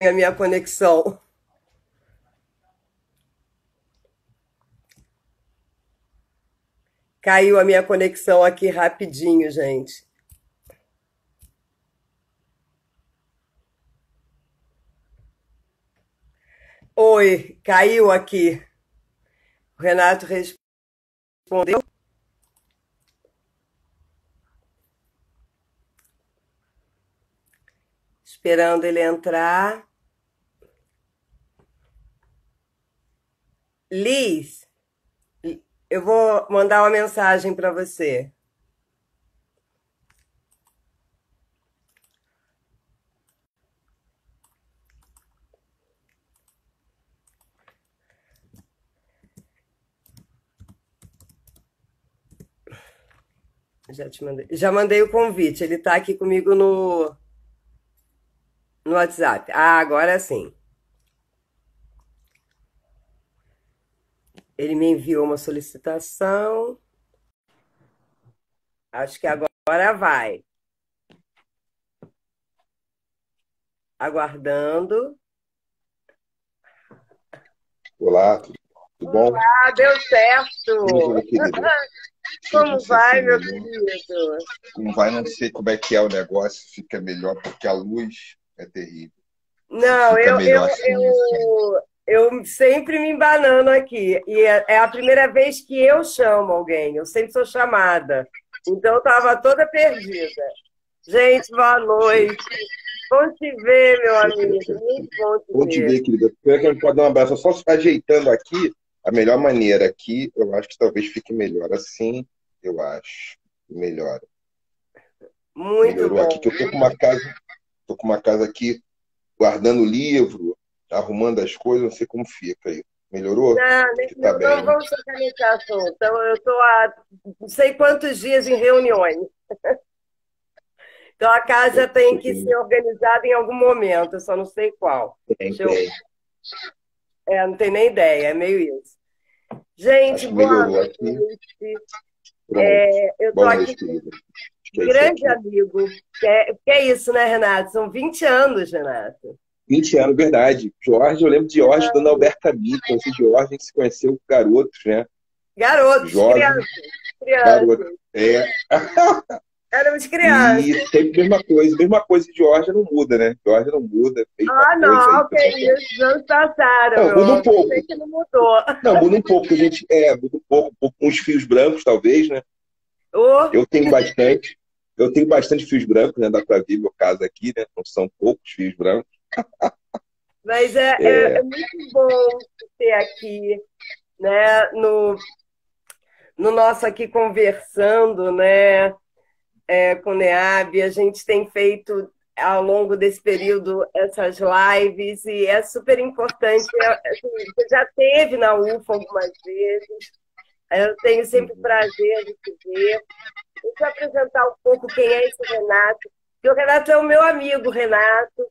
a minha conexão. Caiu a minha conexão aqui rapidinho, gente. Oi, caiu aqui. O Renato respondeu. Esperando ele entrar. Liz, eu vou mandar uma mensagem para você. Já te mandei. Já mandei o convite. Ele está aqui comigo no WhatsApp. Ah, agora sim. Ele me enviou uma solicitação. Acho que agora vai. Aguardando. Olá, tudo bom? Ah, deu Vamos, certo. minha querida. Deixa eu Como ver se assim vai, é meu melhor. querido? Como vai, não sei como é que é o negócio, fica melhor, porque a luz é terrível. E Não, fica melhor assim, assim. eu sempre me embanando aqui. E é a primeira vez que eu chamo alguém. Eu sempre sou chamada. Então eu estava toda perdida. Gente, boa Show, noite. Bom te ver, meu show, show, amigo. show, show. Muito bom te Bom te ver. ver, querida. Primeiro que a gente pode dar um abraço, só se ajeitando aqui, a melhor maneira aqui, eu acho que talvez fique melhor assim, eu acho. Melhor. Muito Melhorou aqui, bom. que eu tô com uma casa aqui guardando livro, arrumando as coisas, não sei como fica aí. Melhorou? Não, Acho que tá não bem, né? vamos tocar nesse assunto. Então, eu estou há não sei quantos dias em reuniões. Então, a casa tem que ser organizada em algum momento, eu só não sei qual. Tem, Deixa eu, tem. não tenho nem ideia, é meio isso. Gente, Acho que boa melhorou aqui. noite. Pronto. Eu estou Boa aqui noite, com querida. Acho um que é isso grande aqui. amigo, que é isso, né, Renato? São 20 anos, Renato. 20 anos, verdade. Jorge, eu lembro de Jorge dando Alberto Camus. Conheci Jorge, a gente se conheceu garotos, né? Garotos, Jovem, crianças, garoto. crianças. É. Éramos E crianças. sempre mesma coisa de Jorge não muda, né? Jorge não muda, mesma Ah, coisa aí. não, que isso, os anos passaram, Não, meu muda um amor. pouco. Sei que não mudou. Não, muda um pouco, a gente. Muda um pouco com os fios brancos, talvez, né? Oh, Eu tenho bastante. Eu tenho bastante fios brancos, né? Dá pra ver meu caso aqui, né? Não são poucos fios brancos. mas é É, muito bom ter aqui, né, no nosso aqui conversando, né, com o NEAB. A gente tem feito ao longo desse período essas lives e é super importante. Assim, você já teve na UFA algumas vezes, eu tenho sempre o prazer de te ver. Deixa eu apresentar um pouco quem é esse Renato. Porque o Renato é o meu amigo, Renato,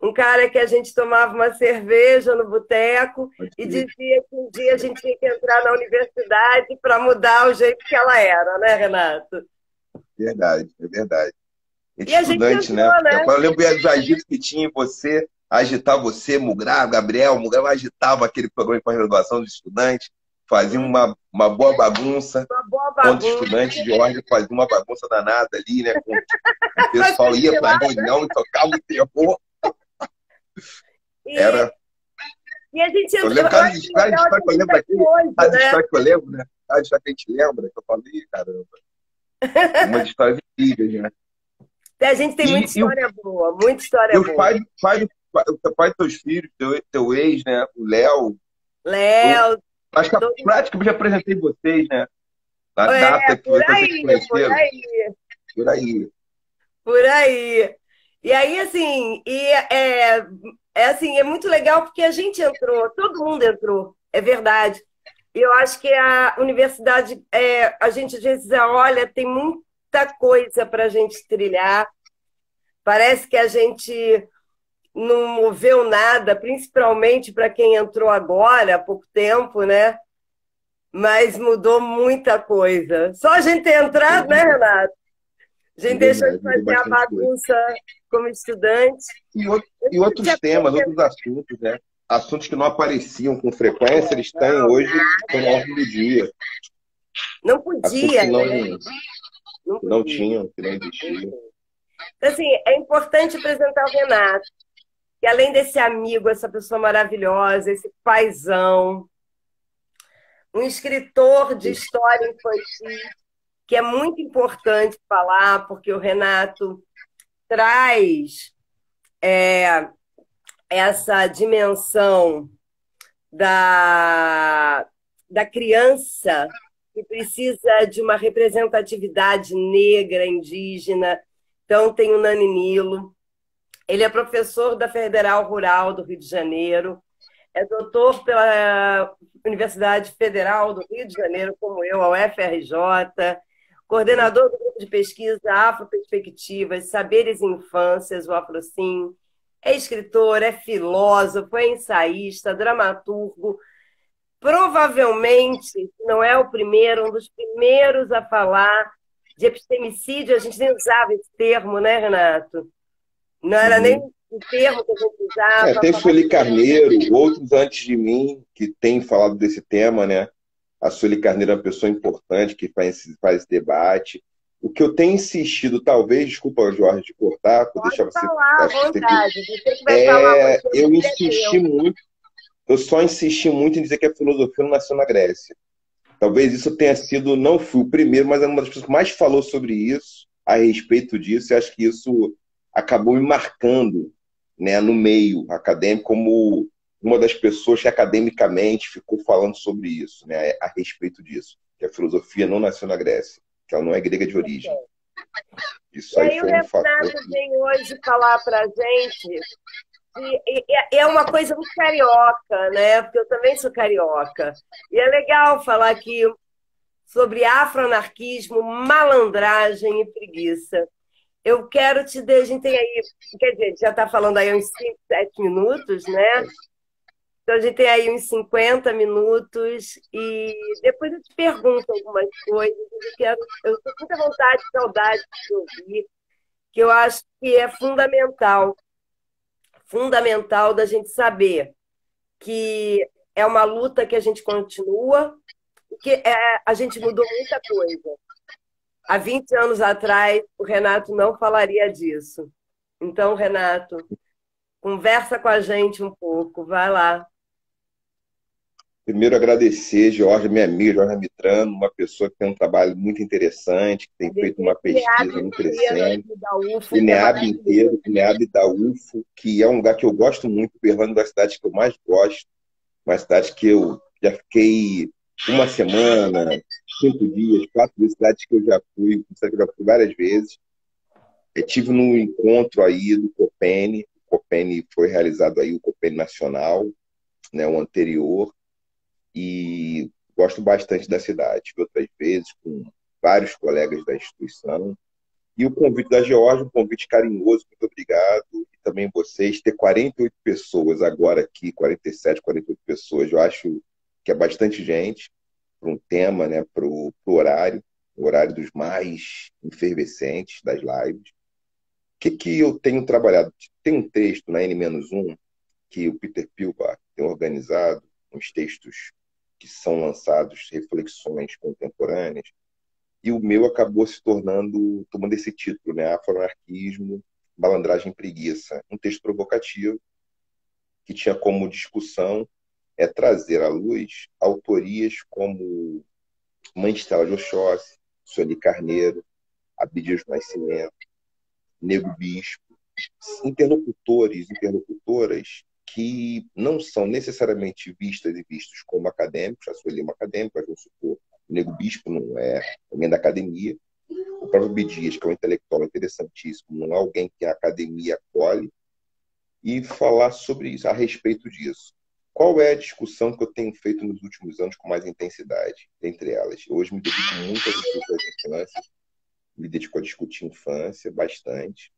um cara que a gente tomava uma cerveja no boteco pode e crer. dizia que um dia a gente tinha que entrar na universidade para mudar o jeito que ela era, né, Renato? Verdade, é verdade. Entre E a gente estudante, né? entrou, né? Eu lembro dos agitos que tinha em você, agitar você, Mugrá, Gabriel, Mugrá agitava aquele programa de pós-graduação dos estudantes, fazia uma boa bagunça. Uma boa Contra bagunça. estudante de ordem fazia uma bagunça danada ali, né? Com o Mas pessoal ia para a lá, reunião e tocava o terror. e, Era. e a gente Eu entrou. lembro Eu acho cada legal história que que a eu gente está lembro aqui aqui, hoje, cada né? história que eu lembro, né? Cada história que a gente lembra, que eu falei, caramba. Umas histórias incríveis, né? A gente tem muita E história boa, muita história os boa. o pai dos teus filhos, teu ex, né? O Léo, eu Léo, acho que a todo prática eu já apresentei vocês, né? Na data que por vocês se aí, por conheceram, aí. por aí. Por aí. E aí, assim, é assim, é muito legal porque a gente entrou, todo mundo entrou, é verdade. E eu acho que a universidade, a gente às vezes olha, tem muita coisa para a gente trilhar. Parece que a gente não moveu nada, principalmente para quem entrou agora, há pouco tempo, né? Mas mudou muita coisa. Só a gente ter entrado, né, Renato? A gente É deixou de verdade, mudou fazer a bastante coisa. bagunça como estudante. E outros temas, outros assuntos, né? Assuntos que não apareciam com frequência, eles têm Não, hoje na ordem do dia. não Assuntos podia, que né? Não não podia. tinham, que não existiam. Então, assim, é importante apresentar o Renato, que além desse amigo, essa pessoa maravilhosa, esse paizão, um escritor de história infantil, que é muito importante falar, porque o Renato traz essa dimensão da, da criança que precisa de uma representatividade negra, indígena. Então, tem o Nani Nilo. Ele é professor da Federal Rural do Rio de Janeiro, é doutor pela Universidade Federal do Rio de Janeiro, como eu, a UFRJ, coordenador do grupo de pesquisa Afroperspectivas, Saberes e Infâncias, o Afrocim, é escritor, é filósofo, é ensaísta, dramaturgo, provavelmente, se não é o primeiro, um dos primeiros a falar de epistemicídio. A gente nem usava esse termo, né, Renato? Não era nem Uhum. o termo que a gente usava. Tem Sueli Carneiro, outros antes de mim, que têm falado desse tema, né? A Sueli Carneiro é uma pessoa importante que faz esse debate. O que eu tenho insistido, talvez, desculpa, Jorge, de cortar, por Pode deixar você. falar à Acho que você tem vontade. Você que vai falar, você eu é insisti teu. muito, eu só insisti muito em dizer que a filosofia não nasceu na Grécia. Talvez isso tenha sido, não fui o primeiro, mas é uma das pessoas que mais falou sobre isso, a respeito disso, e acho que isso acabou me marcando, né, no meio acadêmico, como uma das pessoas que academicamente ficou falando sobre isso, né, a respeito disso, que a filosofia não nasceu na Grécia, que ela não é grega de origem. Isso E aí aí o foi um fator Renato vem hoje falar para a gente, e é uma coisa muito carioca, né? Porque eu também sou carioca. E é legal falar aqui sobre afroanarquismo, malandragem e preguiça. Eu quero te dar, a gente tem aí, quer dizer, já está falando aí uns 5, 7 minutos, né? Então a gente tem aí uns 50 minutos e depois eu te pergunto algumas coisas. Eu estou com muita vontade, saudade de te ouvir, que eu acho que é fundamental da gente saber que é uma luta que a gente continua, que a gente mudou muita coisa. Há 20 anos atrás, o Renato não falaria disso. Então, Renato, conversa com a gente um pouco, vai lá. Primeiro, agradecer, Jorge, minha amiga, Jorge Mitrano, uma pessoa que tem um trabalho muito interessante, que tem feito Agradecer uma o NEAB pesquisa muito inteiro crescente. aqui da UFO, O que é NEAB inteiro, maravilhoso. o NEAB da UFO, que é um lugar que eu gosto muito, Berlândia é uma das cidades que eu mais gosto, uma cidade que eu já fiquei uma semana, 5 dias, 4 cidades que eu já fui, cidade que eu já fui várias vezes. Eu tive num encontro aí do Copene, o Copene foi realizado aí, o Copene Nacional, né, o anterior, e gosto bastante da cidade. Tive outras vezes com vários colegas da instituição. E o convite da Geórgia, um convite carinhoso, muito obrigado. E também vocês, ter 48 pessoas agora aqui, 47, 48 pessoas, eu acho que é bastante gente para um tema, né, para o horário, o horário dos mais efervescentes das lives. O que eu tenho trabalhado? Tem um texto na N-1 que o Peter Pilbach tem organizado, uns textos que são lançados, reflexões contemporâneas, e o meu acabou se tornando, tomando esse título, né? Afroanarquismo, Malandragem e Preguiça. Um texto provocativo que tinha como discussão trazer à luz autorias como Mãe Estela de Oxóssi, Sueli Carneiro, Abdias do Nascimento, Nego Bispo, interlocutores, interlocutoras que não são necessariamente vistas e vistos como acadêmicos, a Sueli é uma acadêmica, mas vamos supor, o Nego Bispo não é alguém da academia, o próprio Abdias, que é um intelectual interessantíssimo, não é alguém que a academia acolhe, e falar sobre isso, a respeito disso. Qual é a discussão que eu tenho feito nos últimos anos com mais intensidade, entre elas? Hoje me dedico muito às discussões da infância, me dedico a discutir infância bastante,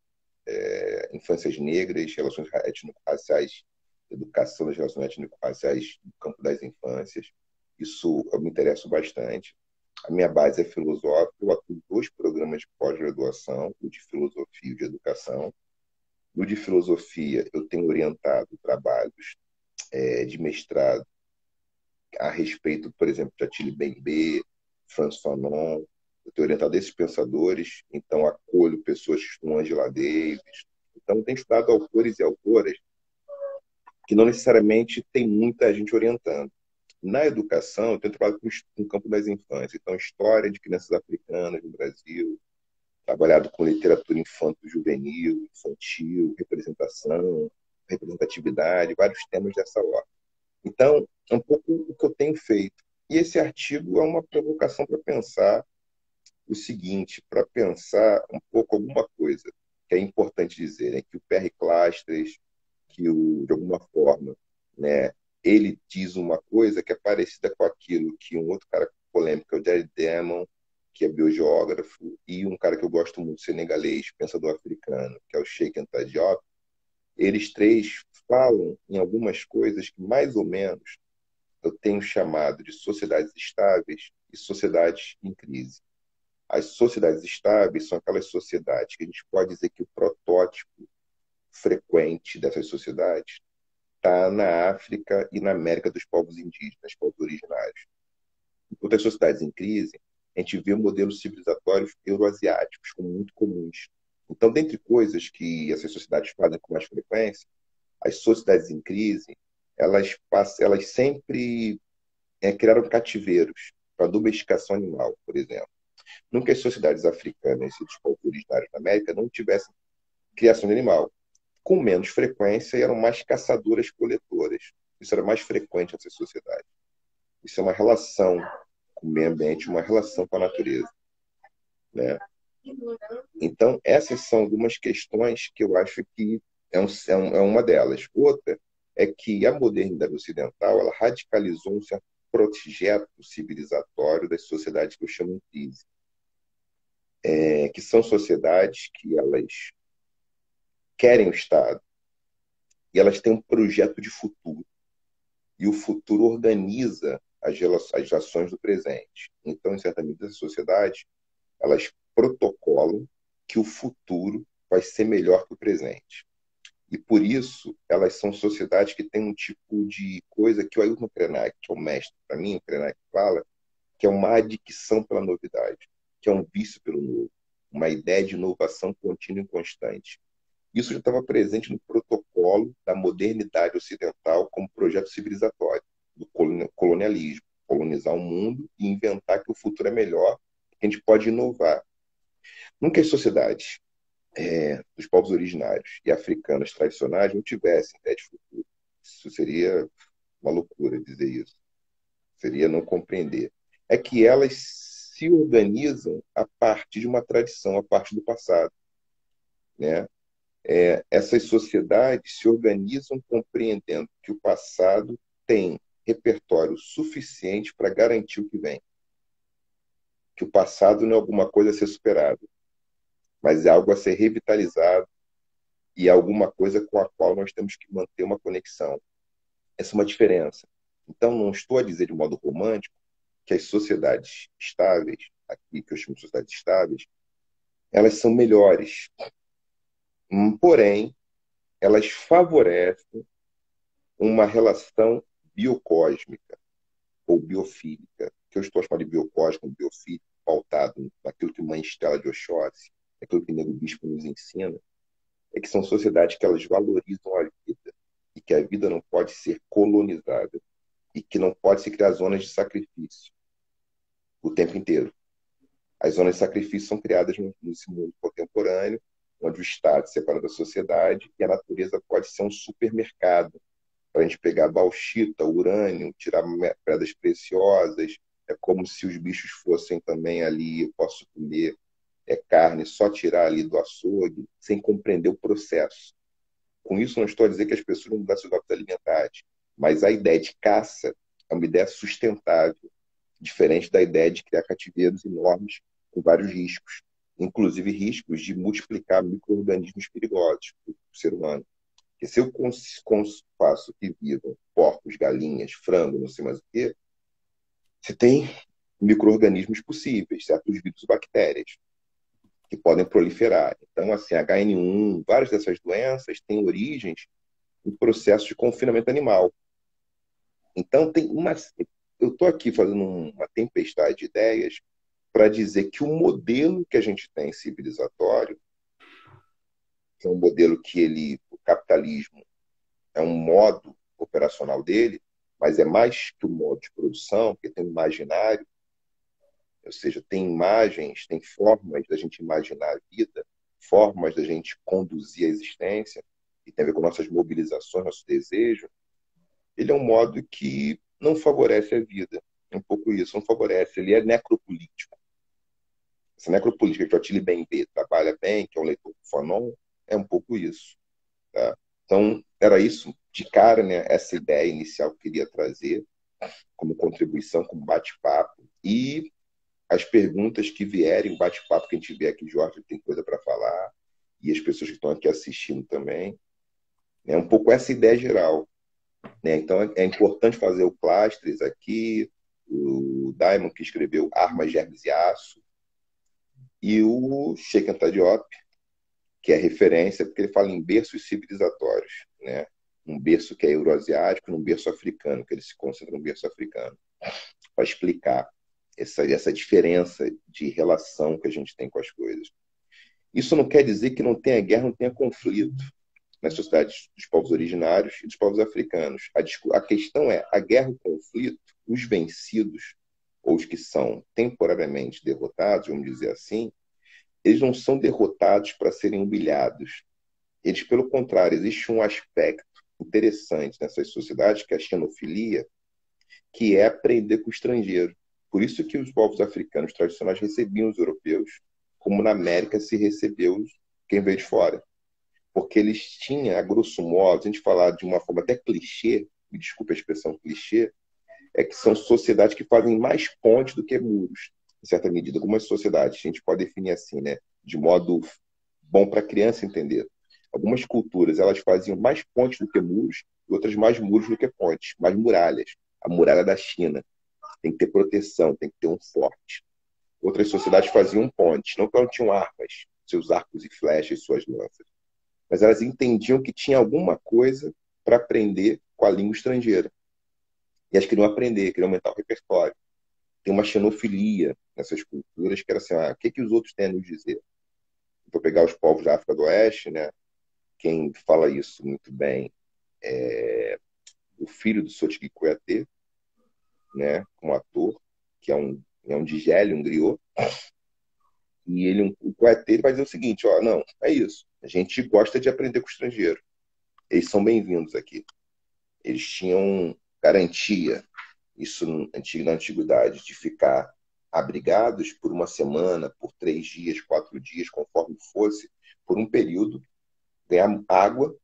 infâncias negras, relações étnico-raciais, educação das relações étnico-raciais no campo das infâncias. Isso eu me interesso bastante. A minha base é filosófica, eu atuo em dois programas de pós-graduação, o de filosofia e o de educação. No de filosofia, eu tenho orientado trabalhos de mestrado a respeito, por exemplo, de Attila Mbembe, Franz Fanon. Eu tenho orientado esses pensadores, então acolho pessoas como Angela Davis. Então, tenho estudado autores e autoras que não necessariamente tem muita gente orientando. Na educação, eu tenho trabalhado com o campo das infâncias. Então, história de crianças africanas no Brasil, trabalhado com literatura infanto-juvenil, infantil, representação, representatividade, vários temas dessa ordem. Então, é um pouco o que eu tenho feito. E esse artigo é uma provocação para pensar o seguinte, para pensar um pouco alguma coisa que é importante dizer, né? Que o Perry Clastres, de alguma forma, né, ele diz uma coisa que é parecida com aquilo que um outro cara polêmico, é o Jerry Demon, que é biogeógrafo, e um cara que eu gosto muito, senegalês, pensador africano, que é o Cheikh Anta Diop, eles três falam em algumas coisas que, mais ou menos, eu tenho chamado de sociedades estáveis e sociedades em crise. As sociedades estáveis são aquelas sociedades que a gente pode dizer que o protótipo frequente dessas sociedades está na África e na América dos povos indígenas, povos originários. Enquanto as sociedades em crise, a gente vê modelos civilizatórios euroasiáticos como muito comuns. Então, dentre coisas que essas sociedades fazem com mais frequência, as sociedades em crise, elas sempre criaram cativeiros para domesticação animal, por exemplo. Nunca as sociedades africanas e dos povos originários da América não tivessem criação de animal. Com menos frequência, eram mais caçadoras-coletoras. Isso era mais frequente nessas sociedades. Isso é uma relação com o meio ambiente, uma relação com a natureza, né? Então, essas são algumas questões que eu acho que é uma delas. Outra é que a modernidade ocidental ela radicalizou um certo projeto civilizatório das sociedades que eu chamo de crise, que são sociedades que elas querem o Estado e elas têm um projeto de futuro. E o futuro organiza as ações do presente. Então, em certa medida, as sociedades elas protocolam que o futuro vai ser melhor que o presente. E por isso, elas são sociedades que têm um tipo de coisa que o Ailton Krenak, que é o mestre, para mim, o Krenak fala, que é uma adicção pela novidade, que é um vício pelo novo, uma ideia de inovação contínua e constante. Isso já estava presente no protocolo da modernidade ocidental como projeto civilizatório, do colonialismo, colonizar o mundo e inventar que o futuro é melhor, que a gente pode inovar. Nunca as sociedades dos povos originários e africanas tradicionais não tivessem ideia de futuro. Isso seria uma loucura dizer isso. Seria não compreender. É que elas se organizam a partir de uma tradição, a partir do passado, né? Essas sociedades se organizam compreendendo que o passado tem repertório suficiente para garantir o que vem. Que o passado não é alguma coisa a ser superado, mas é algo a ser revitalizado e é alguma coisa com a qual nós temos que manter uma conexão. Essa é uma diferença. Então, não estou a dizer de modo romântico que as sociedades estáveis, aqui que eu chamo de sociedades estáveis, elas são melhores. Porém, elas favorecem uma relação biocósmica ou biofílica, que eu estou a chamar de biocósmico, biofílico, pautado naquilo que Mãe Estela de Oxóssi, aquilo que Nego Bispo nos ensina, é que são sociedades que elas valorizam a vida e que a vida não pode ser colonizada e que não pode se criar zonas de sacrifício o tempo inteiro. As zonas de sacrifício são criadas nesse mundo contemporâneo, onde o Estado se separa da sociedade e a natureza pode ser um supermercado para a gente pegar bauxita, urânio, tirar pedras preciosas. É como se os bichos fossem também ali, eu posso comer carne, só tirar ali do açougue, sem compreender o processo. Com isso, não estou a dizer que as pessoas não mudam seus hábitos alimentares, mas a ideia de caça é uma ideia sustentável, diferente da ideia de criar cativeiros enormes com vários riscos, inclusive riscos de multiplicar micro-organismos perigosos para o ser humano. Porque se eu faço que vivam porcos, galinhas, frango, não sei mais o quê, você tem micro-organismos possíveis, certos vírus e bactérias, que podem proliferar. Então, assim, HN1, várias dessas doenças têm origens em processos de confinamento animal. Então, eu estou aqui fazendo uma tempestade de ideias para dizer que o modelo que a gente tem civilizatório, que é um modelo o capitalismo é um modo operacional dele, mas é mais que o modo de produção, porque tem um imaginário, ou seja, tem imagens, tem formas da gente imaginar a vida, formas da gente conduzir a existência, que tem a ver com nossas mobilizações, nosso desejo. Ele é um modo que não favorece a vida. É um pouco isso, não favorece. Ele é necropolítico. Essa necropolítica que o Attila Bembe trabalha bem, que é um leitor do Fanon, é um pouco isso. Tá? Então, era isso de cara, né? Essa ideia inicial que eu queria trazer como contribuição, como bate-papo. E as perguntas que vierem, o bate-papo que a gente vê aqui, Jorge, tem coisa para falar, e as pessoas que estão aqui assistindo também. É um pouco essa ideia geral. Né? Então, é importante fazer o Clastres aqui, o Diamond, que escreveu Armas, Germes e Aço, e o Sheikh Anta Diop, que é referência, porque ele fala em berços civilizatórios, né? Um berço que é euroasiático e um berço africano, que ele se concentra no berço africano, para explicar essa diferença de relação que a gente tem com as coisas. Isso não quer dizer que não tenha guerra, não tenha conflito nas sociedades dos povos originários e dos povos africanos. A questão é, a guerra e o conflito, os vencidos, ou os que são temporariamente derrotados, vamos dizer assim, eles não são derrotados para serem humilhados. Eles, pelo contrário, existe um aspecto interessante nessas sociedades, que é a xenofilia, que é aprender com o estrangeiro. Por isso que os povos africanos tradicionais recebiam os europeus, como na América se recebeu quem veio de fora. Porque eles tinham, a grosso modo, se a gente falar de uma forma até clichê, me desculpe a expressão clichê, é que são sociedades que fazem mais pontes do que muros, em certa medida. Algumas sociedades, a gente pode definir assim, né, de modo bom para a criança entender. Algumas culturas, elas faziam mais pontes do que muros, e outras mais muros do que pontes, mais muralhas. A muralha da China tem que ter proteção, tem que ter um forte. Outras sociedades faziam pontes, não que elas tinham armas, seus arcos e flechas, suas lanças, mas elas entendiam que tinha alguma coisa para aprender com a língua estrangeira. E elas queriam aprender, queriam aumentar o repertório. Tem uma xenofilia nessas culturas que era assim, o que os outros têm a nos dizer? Vou pegar os povos da África do Oeste, né? Quem fala isso muito bem é o filho do Sotigui Kouyaté, né? Um ator, que é um Digele, um griot. E o Kouyaté ele vai dizer o seguinte, não, é isso. A gente gosta de aprender com o estrangeiro. Eles são bem-vindos aqui. Eles tinham garantia, isso na antiguidade, de ficar abrigados por uma semana, por 3 dias, 4 dias, conforme fosse, por um período, ganhar água,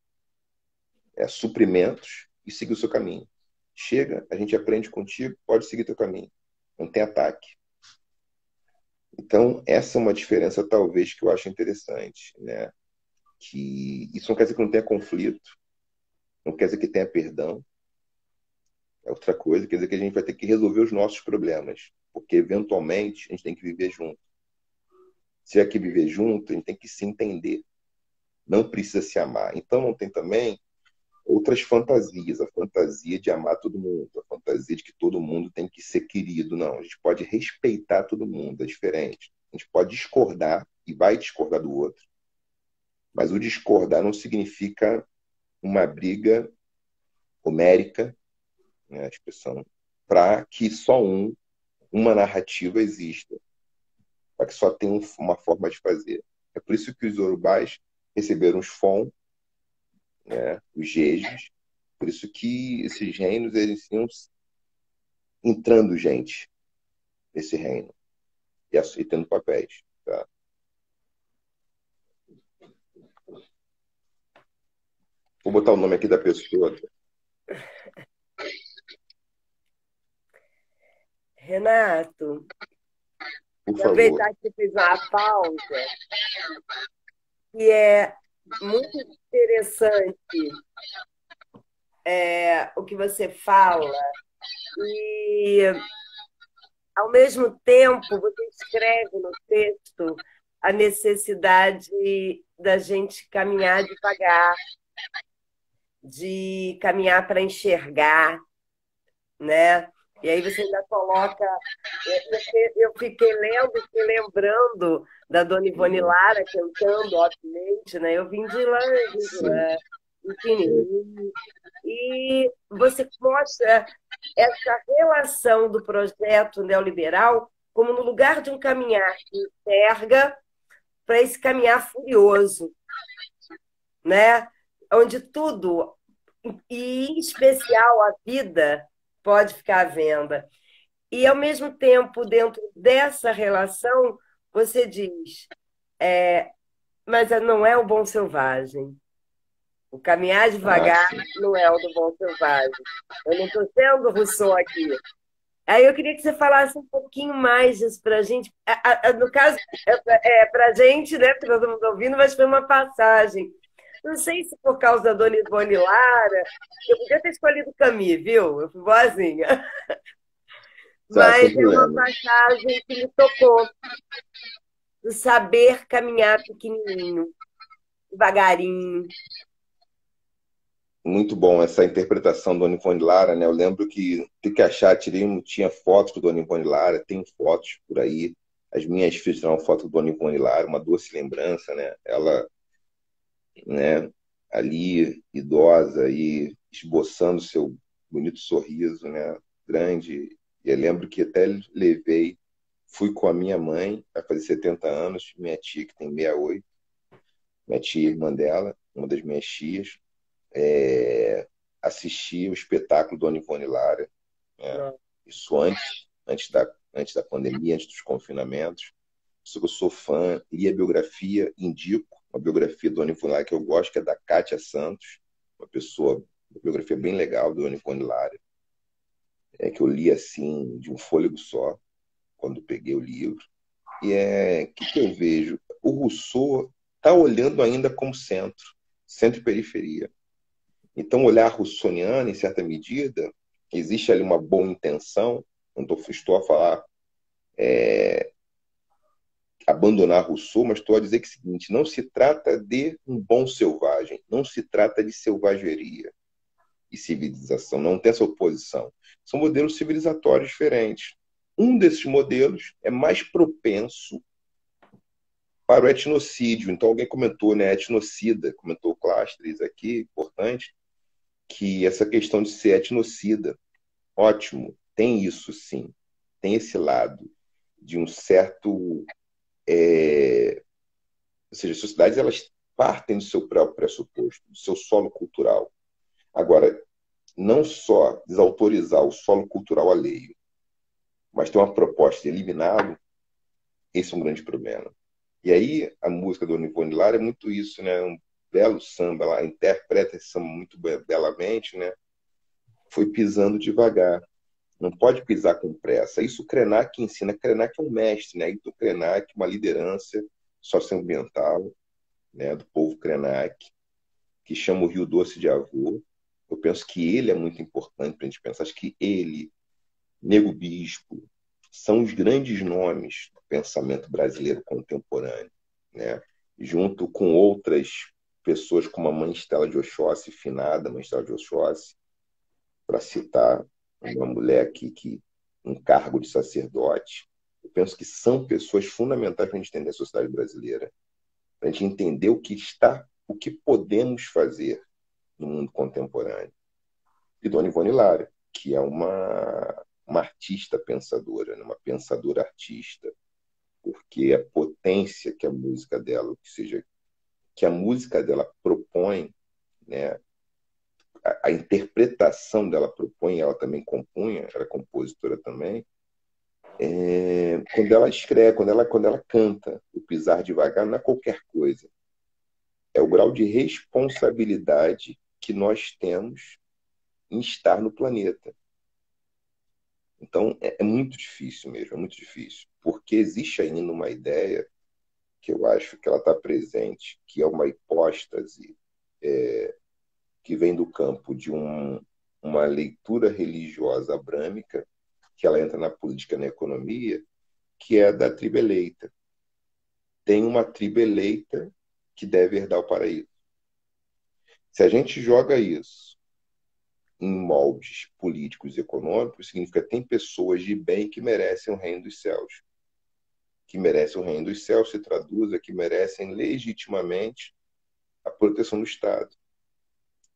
suprimentos e seguir o seu caminho. Chega, a gente aprende contigo, pode seguir teu caminho. Não tem ataque. Então, essa é uma diferença, talvez, que eu acho interessante. Né? Que isso não quer dizer que não tenha conflito, não quer dizer que tenha perdão, é outra coisa, quer dizer que a gente vai ter que resolver os nossos problemas, porque eventualmente a gente tem que viver junto. Se é que viver junto, a gente tem que se entender, não precisa se amar. Então não tem também outras fantasias, a fantasia de amar todo mundo, a fantasia de que todo mundo tem que ser querido. Não, a gente pode respeitar todo mundo, é diferente. A gente pode discordar e vai discordar do outro, mas o discordar não significa uma briga homérica, né, a expressão, para que só uma narrativa exista, para que só tenha uma forma de fazer. É por isso que os Yorubás receberam os Fon, né, os Jejos, por isso que esses reinos eles iam entrando gente nesse reino e tendo papéis. Tá? Vou botar o nome aqui da pessoa. Renato, Por favor. aproveitar que você fez uma pausa, e é muito interessante o que você fala, e ao mesmo tempo, você escreve no texto a necessidade da gente caminhar devagar, de caminhar para enxergar, né? E aí você ainda coloca. Eu fiquei lendo, fiquei lembrando da Dona Ivone Uhum. Lara cantando, obviamente, né? Eu vim de Sim. lá, pequenininho. E você mostra essa relação do projeto neoliberal como no lugar de um caminhar que enxerga para esse caminhar furioso, né? Onde tudo, e em especial a vida, pode ficar à venda. E, ao mesmo tempo, dentro dessa relação, você diz, mas não é o bom selvagem. O caminhar Ah, devagar sim. não é o do bom selvagem. Eu não estou sendo Rousseau aqui. Aí eu queria que você falasse um pouquinho mais disso para a gente. No caso, para a gente, né? Porque nós estamos ouvindo, mas foi uma passagem. Não sei se por causa da Dona Ivone Lara, eu podia ter escolhido Camille, viu? Eu fui boazinha. Tá, Mas sem é uma problema. passagem que me tocou, do saber caminhar pequenininho, devagarinho. Muito bom essa interpretação do Dona Ivone Lara, né? Eu lembro que tem que achar, tinha fotos do Dona Ivone Lara, tem fotos por aí. As minhas filhas tiraram foto do Dona Ivone Lara, uma doce lembrança, né? Ela, né, ali idosa e esboçando seu bonito sorriso, né? Grande. E eu lembro que até levei, fui com a minha mãe, vai fazer 70 anos, minha tia que tem 68, minha tia irmã dela, uma das minhas tias, assistir o espetáculo Dona Ivone Lara, né? Não, Isso antes da pandemia, antes dos confinamentos. Isso que eu sou fã, li a biografia, indico uma biografia do Dona Ivone Lara que eu gosto, que é da Kátia Santos, uma biografia bem legal do Dona Ivone Lara, que eu li assim, de um fôlego só, quando peguei o livro. E que eu vejo? O Rousseau está olhando ainda como centro, centro e periferia. Então, o olhar russoniano, em certa medida, existe ali uma boa intenção, não estou a falar abandonar Rousseau, mas estou a dizer que é o seguinte, não se trata de um bom selvagem, não se trata de selvageria e civilização, não tem essa oposição. São modelos civilizatórios diferentes. Um desses modelos é mais propenso para o etnocídio. Então, alguém comentou, né, etnocida, comentou o Clastres aqui, importante, que essa questão de ser etnocida, ótimo, tem isso sim, tem esse lado de um certo. Ou seja, as sociedades elas partem do seu próprio pressuposto, do seu solo cultural. Agora, não só desautorizar o solo cultural alheio, mas ter uma proposta de eliminá-lo, esse é um grande problema. E aí a música do Ivone Lara é muito isso, né? Um belo samba, ela interpreta esse samba muito belamente, né? Foi pisando devagar. Não pode pisar com pressa. Isso o Krenak ensina. Krenak é um mestre, né? Então, Krenak, uma liderança socioambiental, né, do povo Krenak, que chama o Rio Doce de avô. Eu penso que ele é muito importante para a gente pensar. Acho que ele, Nego Bispo, são os grandes nomes do pensamento brasileiro contemporâneo, né? Junto com outras pessoas como a mãe Estela de Oxóssi, finada mãe Estela de Oxóssi, para citar uma mulher aqui que um cargo de sacerdote. Eu penso que são pessoas fundamentais para a gente entender a sociedade brasileira, para a gente entender o que podemos fazer no mundo contemporâneo. E Dona Ivone Lara, que é uma artista pensadora, né? Uma pensadora artista, porque a potência que a música dela, ou seja, que a música dela propõe, né? A interpretação dela propõe, ela também compunha, era compositora também. Quando ela escreve, quando ela canta, o pisar devagar não é qualquer coisa. É o grau de responsabilidade que nós temos em estar no planeta. Então, é muito difícil mesmo, é muito difícil. Porque existe ainda uma ideia que eu acho que ela está presente, que é uma hipóstase que vem do campo de uma leitura religiosa abrâmica, que ela entra na política, na economia, que é a da tribo eleita. Tem uma tribo eleita que deve herdar o paraíso. Se a gente joga isso em moldes políticos e econômicos, significa que tem pessoas de bem que merecem o reino dos céus. Que merecem o reino dos céus se traduz a que merecem legitimamente a proteção do Estado.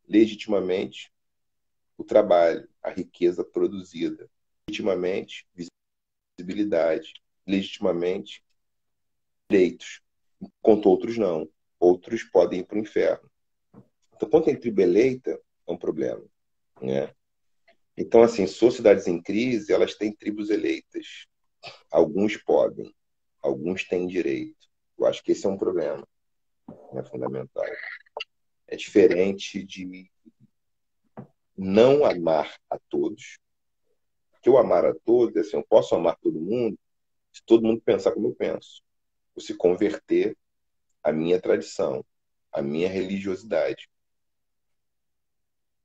Legitimamente o trabalho, a riqueza produzida. Legitimamente visibilidade. Legitimamente direitos. Enquanto outros não. Outros podem ir para o inferno. Então, quando tem tribo eleita, é um problema, né? Então, assim, sociedades em crise, elas têm tribos eleitas. Alguns podem, alguns têm direito. Eu acho que esse é um problema, né, fundamental. É diferente de não amar a todos. Porque eu amar a todos, assim, eu posso amar todo mundo se todo mundo pensar como eu penso. Ou se converter à minha tradição, à minha religiosidade.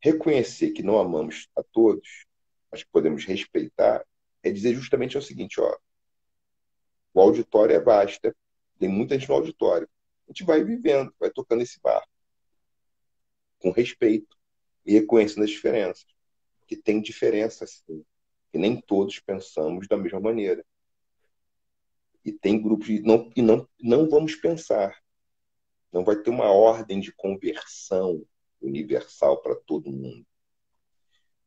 Reconhecer que não amamos a todos, mas que podemos respeitar, é dizer justamente o seguinte, ó, o auditório é vasto, tem muita gente no auditório. A gente vai vivendo, vai tocando esse barco, com respeito e reconhecendo as diferenças. Que tem diferença, sim. E nem todos pensamos da mesma maneira. E tem grupos não vamos pensar. Não vai ter uma ordem de conversão universal para todo mundo.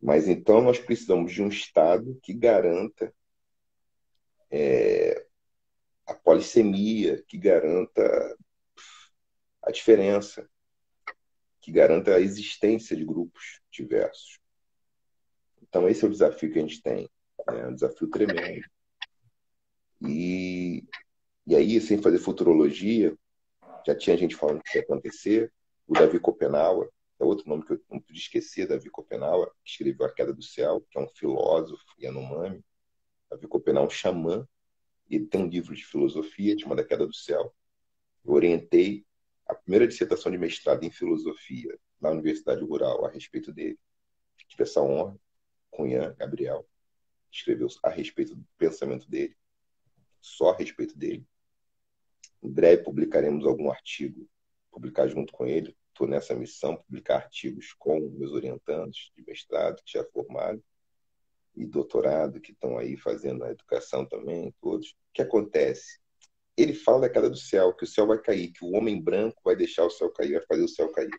Mas então nós precisamos de um Estado que garanta a polissemia, que garanta a diferença, que garanta a existência de grupos diversos. Então, esse é o desafio que a gente tem. É um desafio tremendo. E aí, sem fazer futurologia, já tinha gente falando que ia acontecer. O Davi Copenhague, é outro nome que eu não podia esquecer, Davi Copenhague, que escreveu A Queda do Céu, que é um filósofo Yanomami. Davi Copenhague é um xamã. Ele tem um livro de filosofia chamado A Queda do Céu. Eu orientei a primeira dissertação de mestrado em filosofia na Universidade Rural a respeito dele. Tive essa honra com Ian Gabriel, escreveu a respeito do pensamento dele, só a respeito dele. Em breve publicaremos algum artigo, publicar junto com ele. Estou nessa missão, publicar artigos com meus orientandos de mestrado, que já formaram, e doutorado, que estão aí fazendo a educação também, todos. O que acontece? Ele fala da queda do céu, que o céu vai cair, que o homem branco vai deixar o céu cair, vai fazer o céu cair.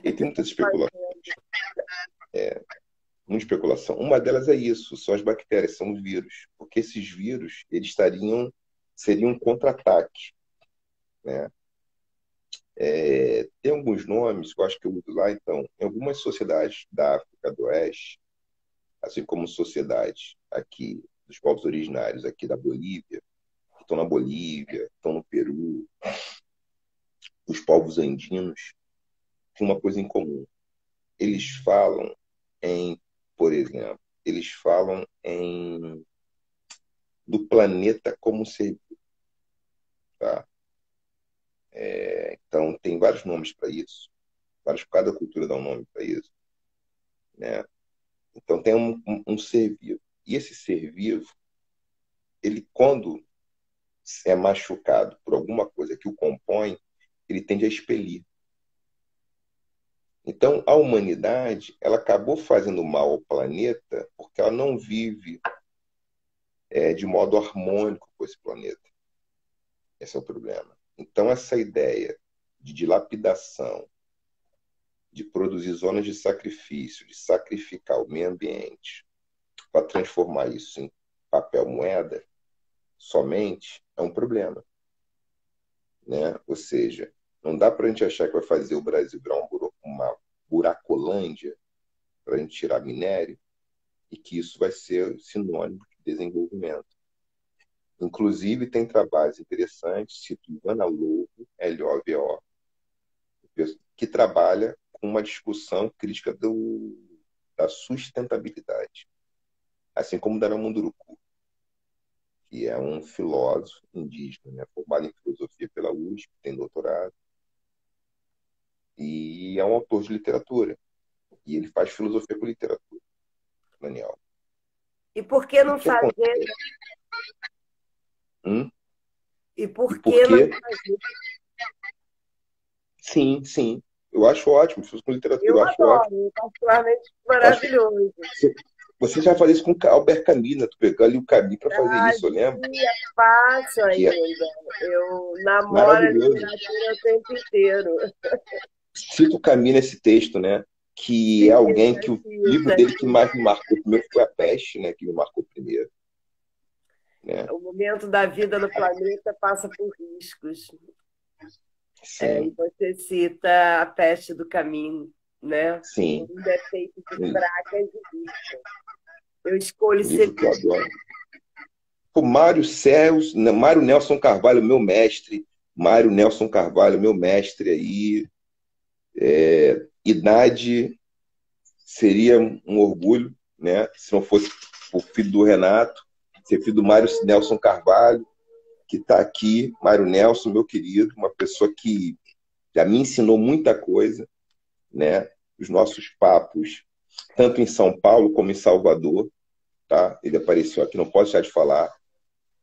Ele tem muitas especulações. Muita especulação. Uma delas é isso, são as bactérias, são os vírus. Porque esses vírus, eles seriam um contra-ataque, né? Tem alguns nomes que eu acho que eu uso lá, então, em algumas sociedades da África do Oeste, assim como sociedades aqui dos povos originários aqui da Bolívia, que estão na Bolívia, estão no Peru, os povos andinos, têm uma coisa em comum. Eles falam por exemplo, eles falam do planeta como ser, tá? Então, tem vários nomes para isso. Cada cultura dá um nome para isso, né? Então, tem um ser vivo. E esse ser vivo, ele, quando é machucado por alguma coisa que o compõe, ele tende a expelir. Então, a humanidade, ela acabou fazendo mal ao planeta porque ela não vive de modo harmônico com esse planeta. Esse é o problema. Então, essa ideia de dilapidação, de produzir zonas de sacrifício, de sacrificar o meio ambiente para transformar isso em papel moeda, somente, é um problema, né? Ou seja, não dá para a gente achar que vai fazer o Brasil virar uma buracolândia para a gente tirar minério e que isso vai ser sinônimo de desenvolvimento. Inclusive, tem trabalhos interessantes, cito Ivana Lobo, Lovo, que trabalha com uma discussão crítica da sustentabilidade, assim como Dara Munduruku, que é um filósofo indígena, né, formado em filosofia pela USP, tem doutorado, e é um autor de literatura. E ele faz filosofia com literatura, Daniel. E por que O não que fazer? acontece? Hum? E E por por que não quê? fazer? Sim, sim. Eu acho ótimo. Se fosse com literatura, Eu eu acho ótimo. adoro, particularmente Eu acho que maravilhoso. você já fazia isso com o Albert Camus, né? Tu pegou ali o Camus para fazer isso, eu lembro. Fazia, faço Que é ainda. Eu namoro a maravilhoso. literatura o tempo inteiro. Cita o Camus nesse texto, né? Que é alguém Cita, que o livro cita. dele que mais me marcou primeiro foi A Peste, né? Que me marcou primeiro, né? O momento da vida no planeta passa por riscos. E Sim, você cita A Peste do Caminho, né? O sim. mundo é feito de Um fracas e ricas. Eu escolho ser livro que eu adoro. O Mário Céus, Mário Nelson Carvalho, meu mestre. Mário Nelson Carvalho, meu mestre aí. Idade seria um orgulho, né? Se não fosse o filho do Renato, ser filho do Mário Nelson Carvalho, que está aqui. Mário Nelson, meu querido, uma pessoa que já me ensinou muita coisa, né? Os nossos papos, tanto em São Paulo como em Salvador, tá? Ele apareceu aqui, não posso deixar de falar.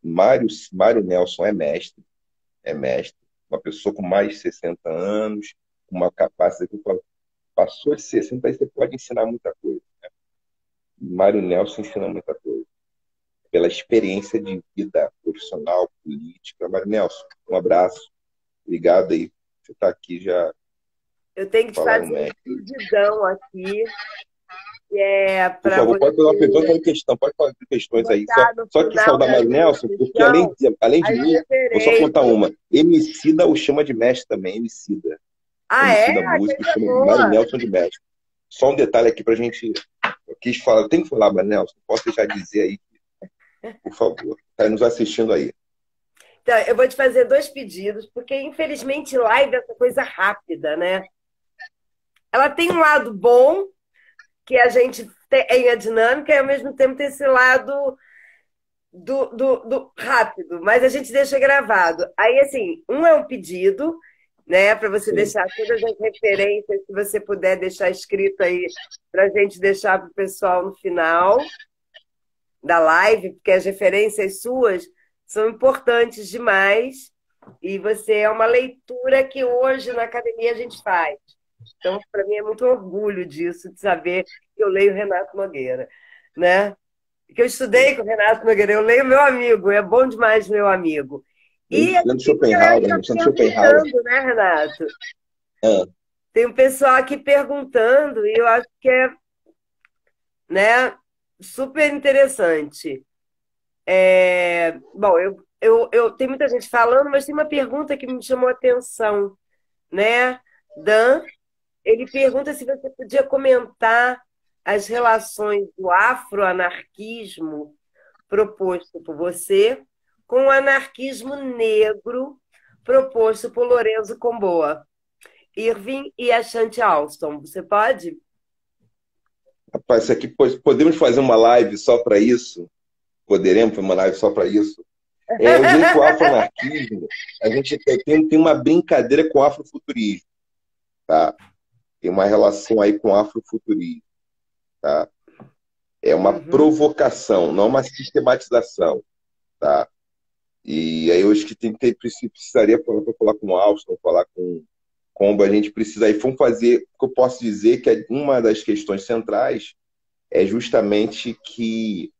Mário Nelson é mestre, uma pessoa com mais de 60 anos, com uma capacidade que passou de 60, aí você pode ensinar muita coisa. Mário Nelson ensina muita coisa, pela experiência de vida profissional, política. Mário Nelson, um abraço, obrigado aí. Você está aqui já Eu tenho que te falar no fazer um mestre. pedidão aqui, que é Por para favor, você pode fazer uma pergunta em questão, pode fazer questões aí. botar no Só que final saudar da Mário nossa Nelson, porque sessão além de as mim, vou só contar referências. uma. Emicida o chama de mestre também, Emicida. Ah, é? Emicida Música, Coisa chama Mário boa. Nelson de mestre. Só um detalhe aqui para a gente. Eu quis falar, tem que falar, Mário Nelson, posso deixar de dizer aí, por favor. Está nos assistindo aí. Então, eu vou te fazer dois pedidos, porque infelizmente live é essa coisa rápida, né? Ela tem um lado bom, que a gente tem a dinâmica, e ao mesmo tempo tem esse lado do rápido, mas a gente deixa gravado. Aí, assim, um é um pedido, né, para você Sim. deixar todas as referências, se você puder deixar escrito aí, para a gente deixar para o pessoal no final da live, porque as referências suas são importantes demais e você é uma leitura que hoje na academia a gente faz. Então, para mim é muito orgulho disso, de saber que eu leio Renato Nogueira, né? Que eu estudei com o Renato Nogueira, eu leio meu amigo, é bom demais meu amigo. E a Alexandre galera Schopenhauer, está Alexandre Schopenhauer. perguntando, né, Renato? Ah, Tem um pessoal aqui perguntando, e eu acho que é, né, super interessante. Bom, tem muita gente falando, mas tem uma pergunta que me chamou a atenção, né? Dan, ele pergunta se você podia comentar as relações do afroanarquismo proposto por você com o anarquismo negro proposto por Lorenzo Comboa, Irving e Ashanti Alston. Você pode? rapaz, isso aqui podemos fazer uma live só para isso? Poderemos fazer uma live só para isso? Eu digo que o afroanarquismo, a gente tem uma brincadeira com o afrofuturismo, tá? Tem uma relação aí com o afrofuturismo, tá? É uma Uhum. provocação, não uma sistematização, tá? E aí eu acho que precisaria falar com o Alston, falar com o Combo, a gente precisa aí, vamos fazer, o que eu posso dizer que uma das questões centrais é justamente que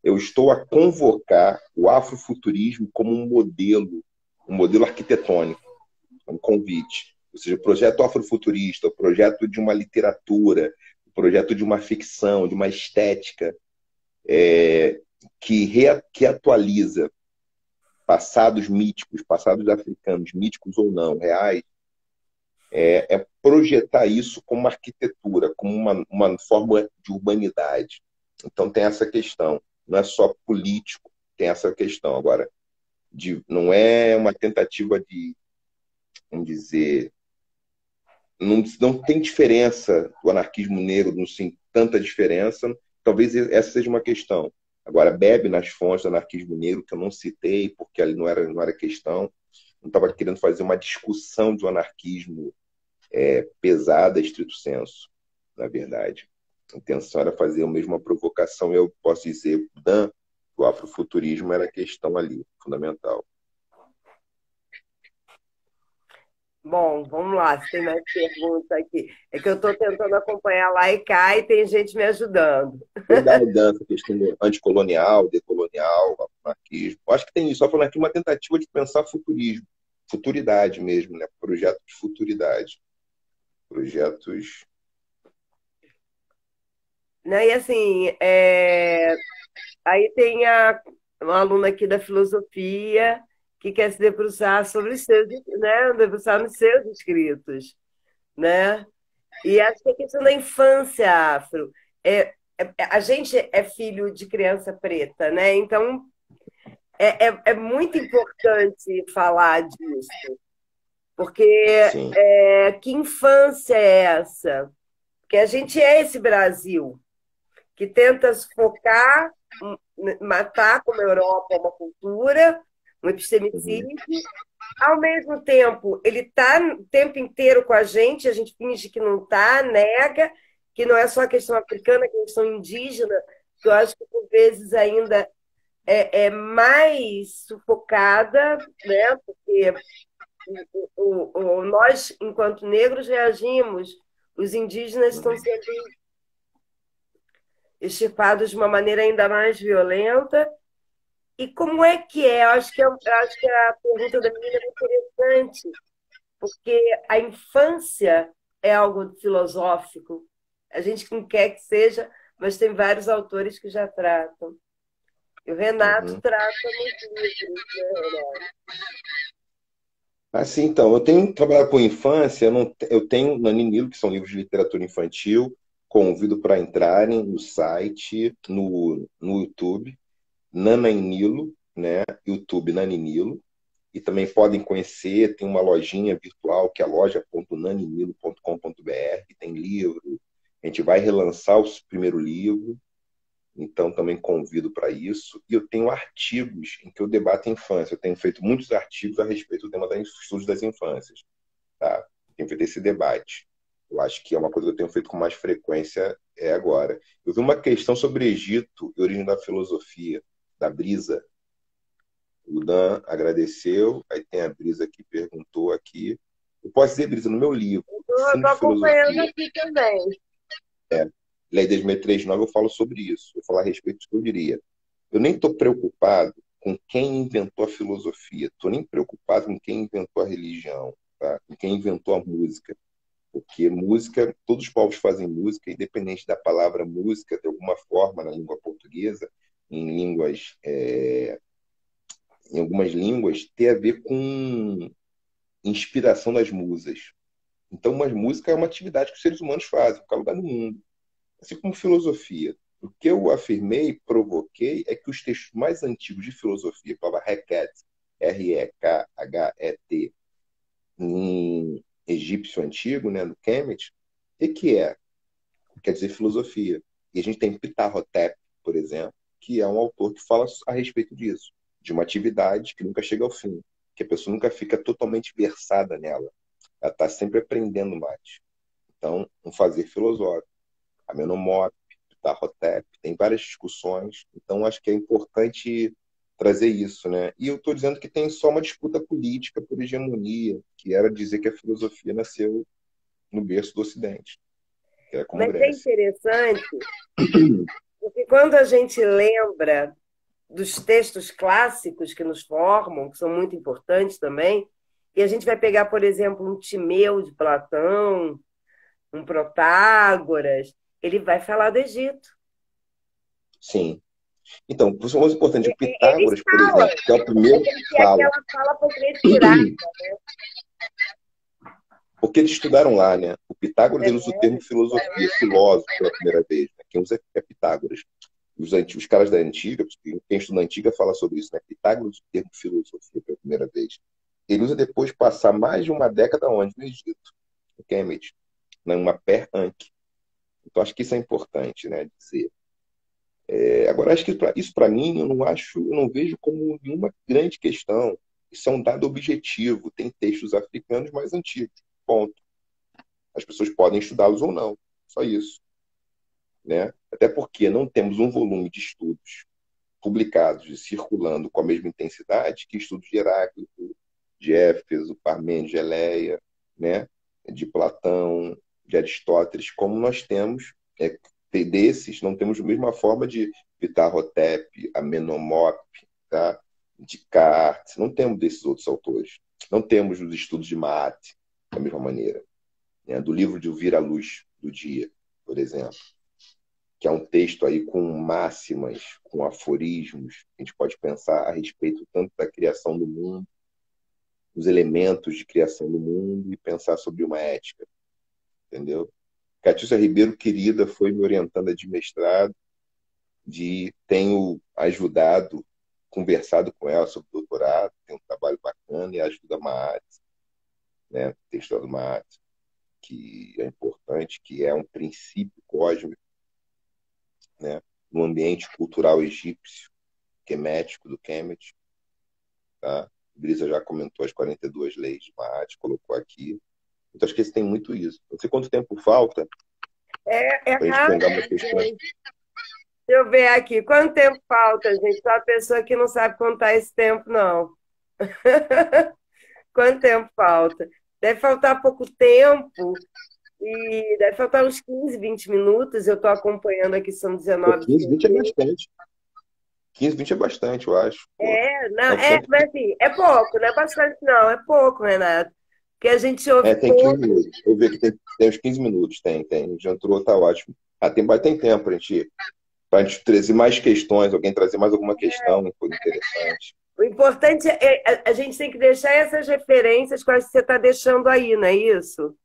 eu estou a convocar o afrofuturismo como um modelo arquitetônico, um convite. Ou seja, o projeto afrofuturista, o projeto de uma literatura, o projeto de uma ficção, de uma estética que atualiza passados míticos, passados africanos, míticos ou não, reais, é projetar isso como uma arquitetura, como uma forma de urbanidade. Então tem essa questão. Não é só político, tem essa questão. Agora, não é uma tentativa de, vamos dizer, não tem diferença do anarquismo negro, não tem tanta diferença. Talvez essa seja uma questão. Agora, bebe nas fontes do anarquismo negro, que eu não citei, porque ali não era questão. Não estava querendo fazer uma discussão de um anarquismo pesada, estrito senso, na verdade. A intenção era fazer a mesma provocação. Eu posso dizer, Dan, o afrofuturismo era a questão ali, fundamental. Bom, vamos lá, se tem mais perguntas aqui. É que eu estou tentando acompanhar lá e cá e tem gente me ajudando. Legal, Dan, essa questão anticolonial, decolonial, anarquismo. Acho que tem isso. Só falando aqui uma tentativa de pensar futurismo, futuridade mesmo, né? Projeto de futuridade. Projetos. Né? E assim, aí tem uma aluna aqui da filosofia que quer se debruçar sobre os seus, né? Debruçar nos seus escritos, né? E acho que a questão da infância afro. A gente é filho de criança preta, né? Então é muito importante falar disso, porque Sim. que infância é essa? Porque a gente é esse Brasil que tenta sufocar, matar, como a Europa, uma cultura, um Uhum. epistemicídio. Ao mesmo tempo, ele está o tempo inteiro com a gente finge que não está, nega, que não é só a questão africana, que é a questão indígena, que eu acho que por vezes ainda é mais sufocada, né? Porque nós, enquanto negros, reagimos, os indígenas estão Uhum. sendo extirpados de uma maneira ainda mais violenta. E como é que é? Eu acho que a pergunta da menina é muito interessante, porque a infância é algo filosófico. A gente não quer que seja, mas tem vários autores que já tratam. E o Renato Uhum. trata nos livros, né, Renato? Assim, então, eu tenho trabalhado com infância, eu tenho Nani Nilo, que são livros de literatura infantil, convido para entrarem no site, no YouTube, Nana em Nilo, né? YouTube Nani Nilo. E também podem conhecer, tem uma lojinha virtual que é loja.naninilo.com.br, tem livro. A gente vai relançar o primeiro livro, então também convido para isso. E eu tenho artigos em que eu debato a infância. Eu tenho feito muitos artigos a respeito do tema dos estudos das infâncias. Tá? Tenho feito esse debate. Eu acho que é uma coisa que eu tenho feito com mais frequência agora. Eu vi uma questão sobre Egito e origem da filosofia, da Brisa. O Dan agradeceu, aí tem a Brisa que perguntou aqui. Eu posso dizer, Brisa, no meu livro, Eu Fundo estou de acompanhando Filosofia, aqui também. Lei 10.639, eu falo sobre isso. Eu falo a respeito do que eu diria. Eu nem estou preocupado com quem inventou a filosofia, estou nem preocupado com quem inventou a religião, tá? Com quem inventou a música. Porque música, todos os povos fazem música, independente da palavra música, de alguma forma, na língua portuguesa, em línguas, em algumas línguas, tem a ver com inspiração das musas. Então, uma música é uma atividade que os seres humanos fazem, em qualquer lugar do mundo. Assim como filosofia. O que eu afirmei, provoquei, é que os textos mais antigos de filosofia, a palavra Heket, Rekhet, em egípcio antigo, né, no Kemet, o que é? Quer dizer filosofia. E a gente tem Ptahhotep, por exemplo, que é um autor que fala a respeito disso, de uma atividade que nunca chega ao fim, que a pessoa nunca fica totalmente versada nela. Ela está sempre aprendendo mais. Então, um fazer filosófico. Amenhotep, Ptahhotep, tem várias discussões. Então, acho que é importante trazer isso, né? E eu estou dizendo que tem só uma disputa política por hegemonia, que era dizer que a filosofia nasceu no berço do Ocidente, que era como Mas é Grécia. interessante, porque quando a gente lembra dos textos clássicos que nos formam, que são muito importantes também, e a gente vai pegar, por exemplo, um Timeu de Platão, um Protágoras, ele vai falar do Egito. Sim. Então, por isso é mais importante, o Eles Pitágoras, por falam, exemplo, que é o é primeiro que fala, aquela fala foi retirada. porque eles estudaram lá, né? O Pitágoras ele usa o termo Né? filosofia, filósofo pela primeira vez, né? Quem usa é Pitágoras. Os caras da antiga, quem estuda na antiga fala sobre isso, né? Pitágoras usa o termo filosofia pela primeira vez. Ele usa depois de passar mais de uma década onde? No Egito, no Kemet, numa Per-Anki. Então acho que isso é importante, né? Dizer. Agora acho que isso para mim eu não vejo como nenhuma grande questão. Isso é um dado objetivo. Tem textos africanos mais antigos. Ponto. As pessoas podem estudá-los ou não. Só isso. né? Até porque não temos um volume de estudos publicados e circulando com a mesma intensidade que estudos de Heráclito, de Éfeso, Parmênides, de Eleia, né? De Platão, de Aristóteles, como nós temos desses, não temos a mesma forma de Ptah-hotep, Amenhotep, tá? De Descartes, não temos desses outros autores. Não temos os estudos de Maat, da mesma maneira, né? Do livro de Ouvir a Luz do Dia, por exemplo, que é um texto aí com máximas, com aforismos, a gente pode pensar a respeito tanto da criação do mundo, dos elementos de criação do mundo, e pensar sobre uma ética, entendeu? Catiúcia Ribeiro, querida, foi me orientando de mestrado, tenho ajudado, conversado com ela sobre o doutorado, tem um trabalho bacana, e ajuda a Maat, né? Texto do Maat, que é importante, que é um princípio cósmico, né? No ambiente cultural egípcio, quemético, do Kemet, tá? Brisa já comentou as 42 leis de Maat, colocou aqui. Então, acho que tem muito isso. Não sei quanto tempo falta É para a gente pegar uma rápido, questão. gente. Deixa eu ver aqui. Quanto tempo falta, gente? Só a pessoa que não sabe contar esse tempo, não. Quanto tempo falta? Deve faltar pouco tempo, e deve faltar uns 15, 20 minutos. Eu estou acompanhando aqui, são Pô, 19 15, 20 é h bastante. 15, 20 é bastante, eu acho. Pô, Não, é o tempo. mas assim, é pouco, não é bastante, não, é pouco, Renato. Porque a gente ouve Tem 15 todo. minutos. Eu vi que tem uns 15 minutos, tem. Já entrou, tá ótimo. Tem tempo pra gente trazer mais questões, alguém trazer mais alguma questão interessante. O importante é a gente tem que deixar essas referências que eu acho que você está deixando aí, não é isso?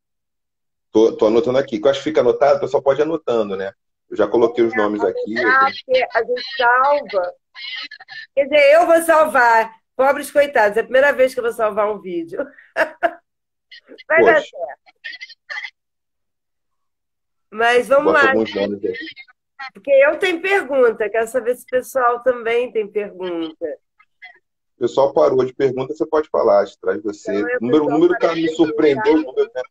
Tô anotando aqui. Eu acho que fica anotado, o pessoal pode ir anotando, né? Eu já coloquei os nomes aqui. Porque a gente salva. Quer dizer, eu vou salvar. Pobres coitados, é a primeira vez que eu vou salvar um vídeo. Vai dar Poxa, certo. Mas vamos bota lá, alguns nomes aqui. porque eu tenho pergunta, quero saber se o pessoal também tem pergunta. O pessoal parou de pergunta, você pode falar, traz você. Então, O número tá, me surpreendeu, o número, né?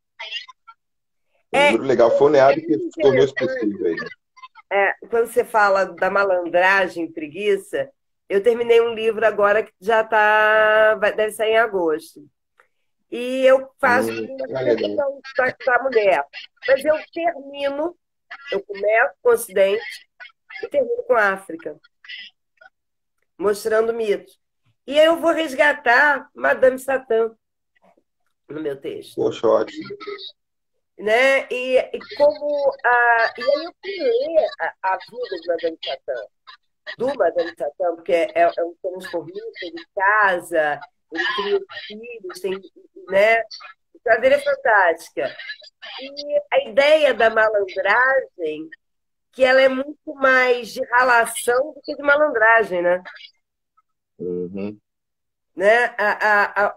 Um é número legal. Foi o NEAB que tornou isso interessante. possível aí, né? Quando você fala da malandragem, preguiça, eu terminei um livro agora que já deve sair em agosto. E eu faço uma Legal. questão da mulher. Mas eu começo com o Ocidente e termino com a África, mostrando mitos. E aí eu vou resgatar Madame Satã no meu texto. Poxa, ótimo. Né? E aí eu fui ler a vida de Madame Satã, do Madame Satã, porque é um transformista, ele casa, ele cria filhos, né? A história dele é fantástica. E a ideia da malandragem, que ela é muito mais de ralação do que de malandragem, né? Uhum. Né? A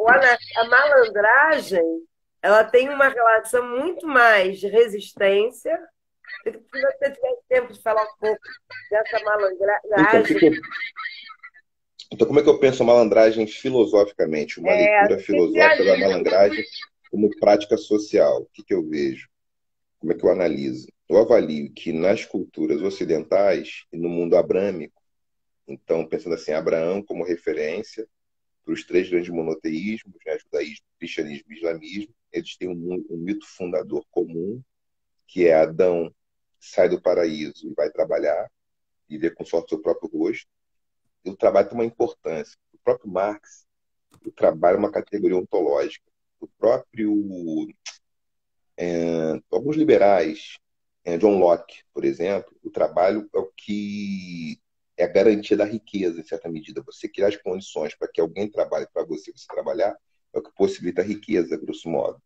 malandragem, ela tem uma relação muito mais de resistência. Se você tivesse tempo de falar um pouco dessa Então, malandragem. então, como é que eu penso a malandragem filosoficamente? Uma leitura filosófica da malandragem como prática social. O que eu vejo? Como é que eu analiso? Eu avalio que nas culturas ocidentais e no mundo abrâmico, então, pensando assim, Abraão como referência para os três grandes monoteísmos, né, judaísmo, cristianismo e islamismo, eles têm um mito fundador comum, que é Adão sai do paraíso e vai trabalhar, e vê com sorte o seu próprio rosto. E o trabalho tem uma importância. O próprio Marx, o trabalho é uma categoria ontológica. O próprio alguns liberais, John Locke, por exemplo, o trabalho é o que é a garantia da riqueza, em certa medida. Você criar as condições para que alguém trabalhe para você, você trabalhar, é o que possibilita a riqueza, grosso modo.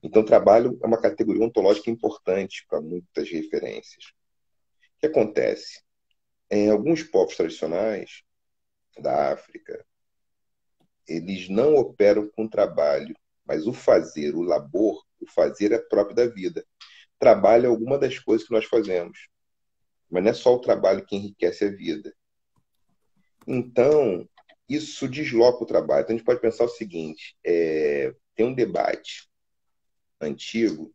Então, o trabalho é uma categoria ontológica importante para muitas referências. O que acontece? Em alguns povos tradicionais da África, eles não operam com trabalho, mas o fazer, o labor, o fazer é próprio da vida. Trabalho é alguma das coisas que nós fazemos, mas não é só o trabalho que enriquece a vida. Então, isso desloca o trabalho. Então, a gente pode pensar o seguinte, tem um debate antigo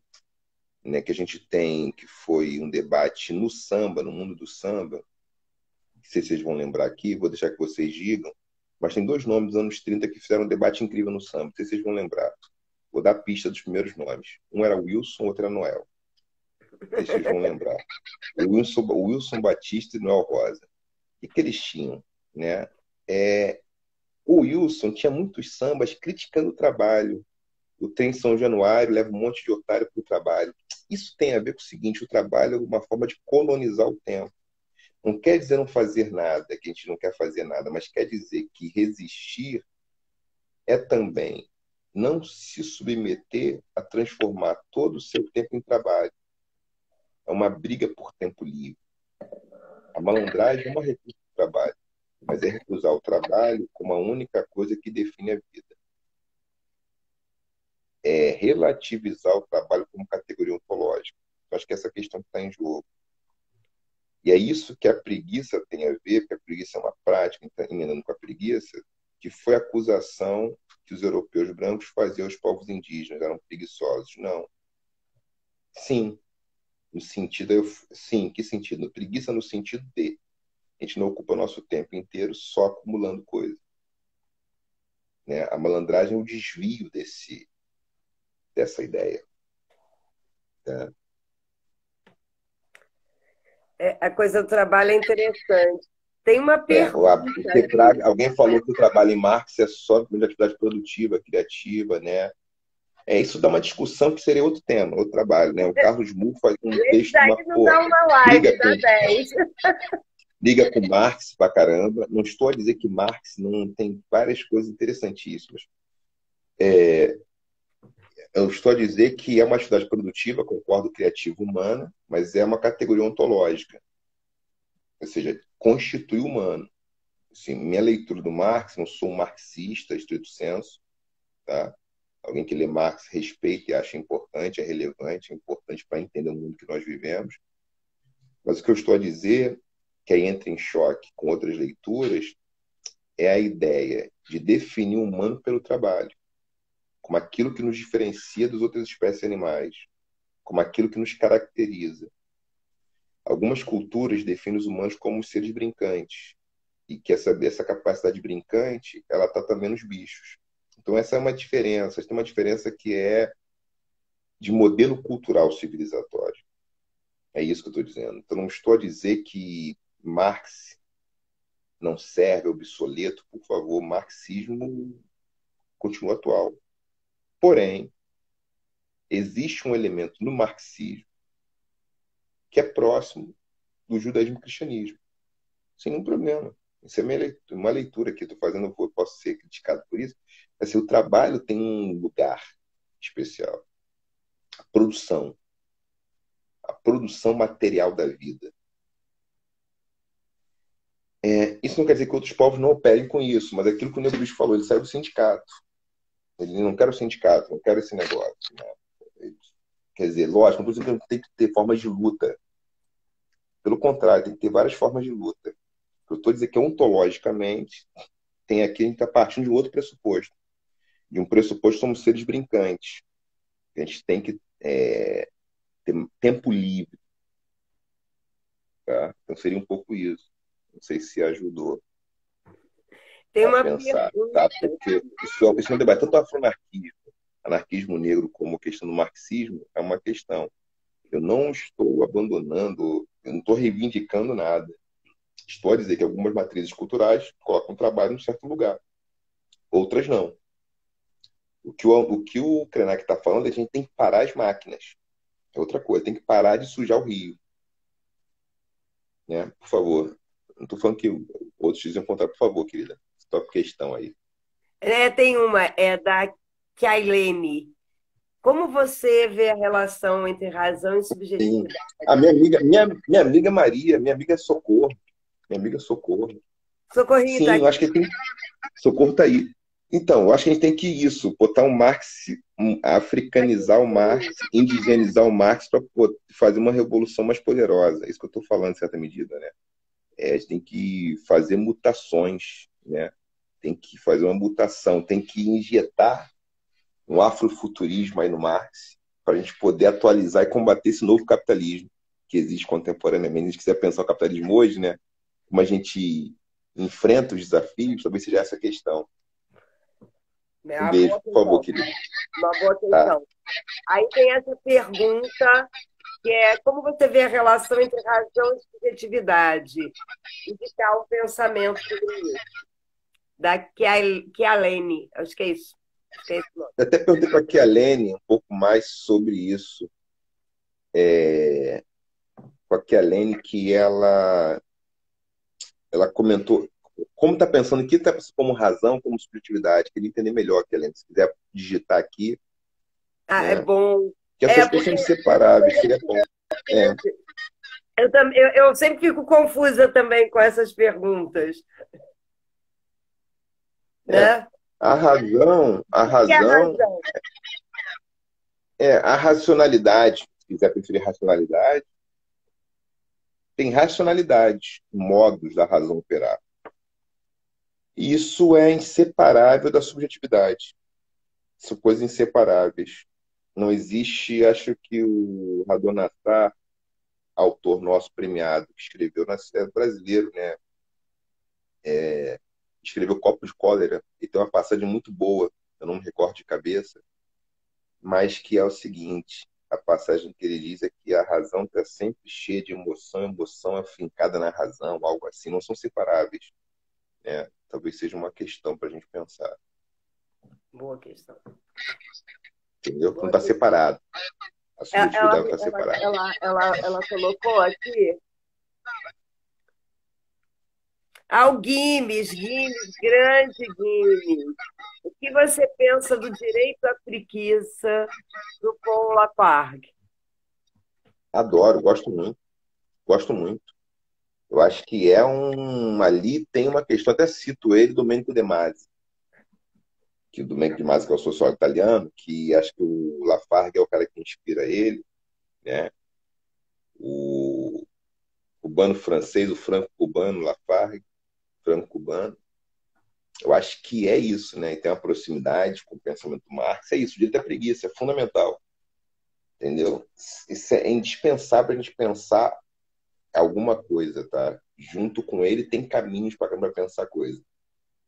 né, que a gente tem, que foi um debate no samba, no mundo do samba, não sei se vocês vão lembrar aqui, vou deixar que vocês digam, mas tem dois nomes dos anos 30 que fizeram um debate incrível no samba, não sei se vocês vão lembrar. Vou dar a pista dos primeiros nomes. Um era Wilson, outro era Noel. Não sei se vocês vão lembrar. O Wilson Batista e Noel Rosa. O que eles tinham? Né? O Wilson tinha muitos sambas criticando o trabalho. O trem São Januário leva um monte de otário para o trabalho. Isso tem a ver com o seguinte: o trabalho é uma forma de colonizar o tempo. Não quer dizer não fazer nada, que a gente não quer fazer nada, mas quer dizer que resistir é também não se submeter a transformar todo o seu tempo em trabalho. É uma briga por tempo livre. A malandragem é uma recusa do trabalho, mas é recusar o trabalho como a única coisa que define a vida. É relativizar o trabalho como categoria ontológica. Eu acho que essa questão está em jogo. E é isso que a preguiça tem a ver, porque a preguiça é uma prática, emendando com a preguiça, que foi a acusação que os europeus brancos faziam aos povos indígenas, eram preguiçosos. Não. Sim, no sentido, sim, que sentido? Preguiça no sentido de a gente não ocupa nosso tempo inteiro só acumulando coisa. Né? A malandragem é o desvio dessa ideia. Né? A coisa do trabalho é interessante. Tem uma pergunta aqui. Alguém falou que o trabalho em Marx é só de atividade produtiva, criativa, né? Isso dá uma discussão que seria outro tema, outro trabalho, né? O Carlos Moore faz um Esse texto, daí não dá uma live, dá 10. liga com Marx pra caramba. Não estou a dizer que Marx não tem várias coisas interessantíssimas. Eu estou a dizer que é uma atividade produtiva, concordo, criativa humana, mas é uma categoria ontológica, ou seja, constitui o humano. Assim, minha leitura do Marx, não sou um marxista, estrito senso, tá? Alguém que lê Marx respeita e acha importante, é importante para entender o mundo que nós vivemos. Mas o que eu estou a dizer, que aí entra em choque com outras leituras, é a ideia de definir o humano pelo trabalho, como aquilo que nos diferencia das outras espécies animais, como aquilo que nos caracteriza. Algumas culturas definem os humanos como seres brincantes, e que essa capacidade brincante, ela está também nos bichos. Então essa é uma diferença, tem uma diferença que é de modelo cultural civilizatório. É isso que eu estou dizendo. Então não estou a dizer que Marx não serve, é obsoleto, por favor, o marxismo continua atual. Porém, existe um elemento no marxismo que é próximo do judaísmo e cristianismo, sem nenhum problema. Isso é uma leitura que estou fazendo, eu posso ser criticado por isso. Assim, o trabalho tem um lugar especial. A produção material da vida. Isso não quer dizer que outros povos não operem com isso, mas aquilo que o Negro Bicho falou, ele saiu do sindicato. Ele não quer o sindicato, não quer esse negócio. Né? Quer dizer, lógico, não estou dizendo que tem que ter formas de luta. Pelo contrário, tem que ter várias formas de luta. Eu estou dizendo que ontologicamente tem aqui, a gente está partindo de um outro pressuposto. De um pressuposto somos seres brincantes. A gente tem que ter tempo livre. Tá? Então seria um pouco isso. Não sei se ajudou Tem a uma pensar. pergunta. Tá? Porque isso é um debate. Tanto o anarquismo negro, como a questão do marxismo, é uma questão. Eu não estou abandonando, eu não estou reivindicando nada. Estou a dizer que algumas matrizes culturais colocam o trabalho em um certo lugar. Outras não. O que o Krenak está falando é que a gente tem que parar as máquinas. É outra coisa, tem que parar de sujar o rio. Né? Por favor. Não estou falando que outros dizem o contrário. Por favor, querida. Só questão aí. Tem uma, da Kailene. Como você vê a relação entre razão e Sim. subjetividade? A minha amiga Maria, minha amiga Socorro. Minha amiga Socorro. Socorrinho está Sim, eu aqui. acho que tem. Socorro está aí. Então, eu acho que a gente tem que isso, botar um Marx, africanizar o Marx, indigenizar o Marx para fazer uma revolução mais poderosa. É isso que eu estou falando, em certa medida, né? A gente tem que fazer mutações, né? Tem que fazer uma mutação, tem que injetar um afrofuturismo aí no Marx para a gente poder atualizar e combater esse novo capitalismo que existe contemporaneamente. Se a gente quiser pensar o capitalismo hoje, né? Como a gente enfrenta os desafios, talvez seja essa a questão. É Um uma beijo, boa por favor, questão. querido. Uma boa Tá. questão. Aí tem essa pergunta, que é como você vê a relação entre razão e subjetividade? E que tal o pensamento sobre isso? Da Chialene, acho que é isso. Acho que é esse o nome. Eu até perguntei para a Kialene um pouco mais sobre isso. Com a Kialene, que ela comentou como está pensando, o que está pensando como razão, como subjetividade. Queria entender melhor, Kialene. Se quiser digitar aqui, Ah, é né? bom. Que essas coisas Porque são inseparáveis, seria bom. É, eu sempre fico confusa também com essas perguntas, é. né? A O que é a razão razão? é a racionalidade. Se quiser preferir racionalidade, tem racionalidade, modos da razão operar. E isso é inseparável da subjetividade. São coisas inseparáveis. Não existe, acho que o Radonassar, autor nosso premiado, que escreveu, é brasileiro, né? Escreveu Copo de Cólera, e tem uma passagem muito boa, eu não me recordo de cabeça, mas que é o seguinte: a passagem que ele diz é que a razão está sempre cheia de emoção, a emoção é fincada na razão, algo assim, não são separáveis, né? Talvez seja uma questão para a gente pensar, Boa questão. entendeu? Não Boa está questão. separado, a Ela, subjetividade não está ela, separada. ela colocou aqui Guimes, grande Guimes. O que você pensa do direito à preguiça do Paul Lafargue? Adoro, gosto muito, gosto muito. Eu acho que é um. Ali tem uma questão, até cito ele, Domenico De Masi, que o Domenico De Masi, que é o sociólogo italiano, que acho que o Lafargue é o cara que inspira ele, né? O cubano francês, o franco-cubano, Lafargue, franco-cubano. Eu acho que é isso, né? E tem uma proximidade com o pensamento do Marx. É isso, o direito à preguiça, é fundamental, entendeu? Isso é indispensável a gente pensar alguma coisa, tá? Junto com ele tem caminhos para pensar coisa.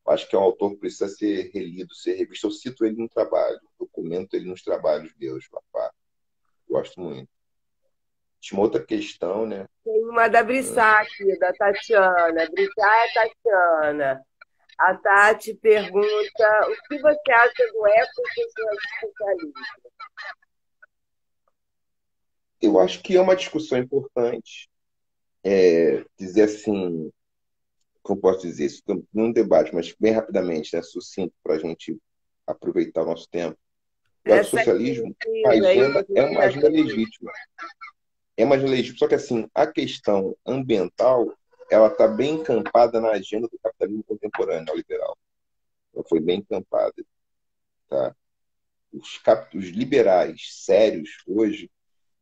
Eu acho que é um autor que precisa ser relido, ser revisto. Eu cito ele no trabalho, eu comento ele nos trabalhos meus, papá. Gosto muito. Tinha uma outra questão, né? Tem uma da Brissac, da Tatiana. Brissá é Tatiana. A Tati pergunta o que você acha do ecossocialismo? Eu acho que é uma discussão importante. Dizer assim, como posso dizer isso? Num debate, mas bem rapidamente, né? Sucinto, para a gente aproveitar o nosso tempo. O Essa é ecossocialismo, a precisa, hein? A agenda é gente uma já agenda tem. legítima. É uma agenda legítima. Só que, assim, a questão ambiental, ela está bem encampada na agenda do capitalismo contemporâneo, neoliberal. Ela foi bem encampada, tá? Os liberais sérios hoje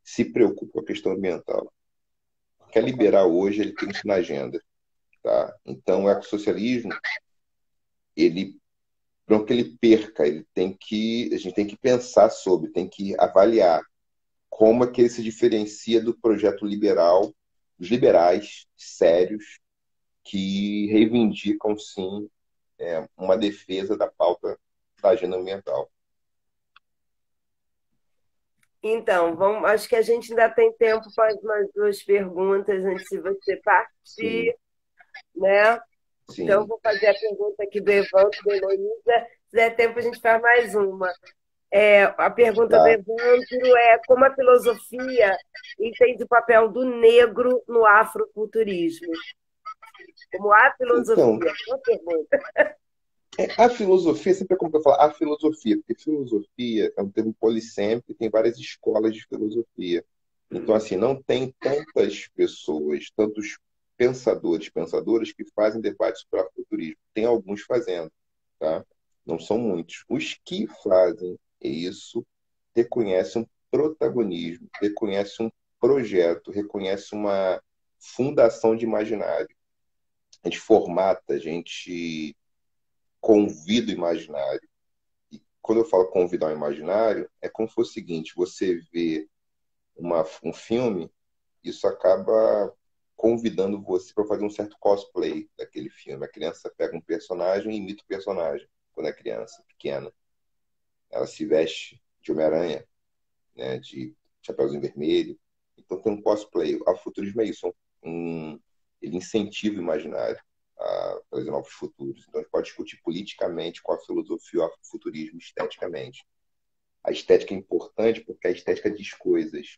se preocupam com a questão ambiental. Quer liberar hoje, ele tem isso na agenda, tá? Então, o ecossocialismo, ele, para que ele perca, a gente tem que pensar sobre, tem que avaliar como é que ele se diferencia do projeto liberal, dos liberais sérios que reivindicam, sim, uma defesa da pauta da agenda ambiental. Então, acho que a gente ainda tem tempo para mais duas perguntas antes de você Sim, partir, né? Então, eu sim, vou fazer a pergunta aqui do Evandro, da Heloísa. Se der tempo, a gente faz mais uma. A pergunta do tá. Evandro é como a filosofia entende o papel do negro no afroculturismo? Como a Então, filosofia? Boa pergunta. a filosofia, sempre é como eu falo, a filosofia, porque filosofia é um termo polissêmico e tem várias escolas de filosofia. Então, assim, não tem tantas pessoas, tantos pensadores, pensadoras que fazem debates sobre afrofuturismo. Tem alguns fazendo, tá? Não são muitos. Os que fazem isso reconhecem um protagonismo, reconhecem um projeto, reconhecem uma fundação de imaginário. A gente formata, a gente convida o imaginário. quando eu falo convidar o imaginário, é como se fosse o seguinte: você vê um filme, isso acaba convidando você para fazer um certo cosplay daquele filme. A criança pega um personagem e imita o personagem quando é criança, pequena. Ela se veste de Homem-Aranha, né, de Chapeuzinho Vermelho. Então tem um cosplay. O futurismo é isso, ele incentiva o imaginário a trazer novos futuros. Então a gente pode discutir politicamente com a filosofia o futurismo esteticamente. A estética é importante porque a estética diz coisas,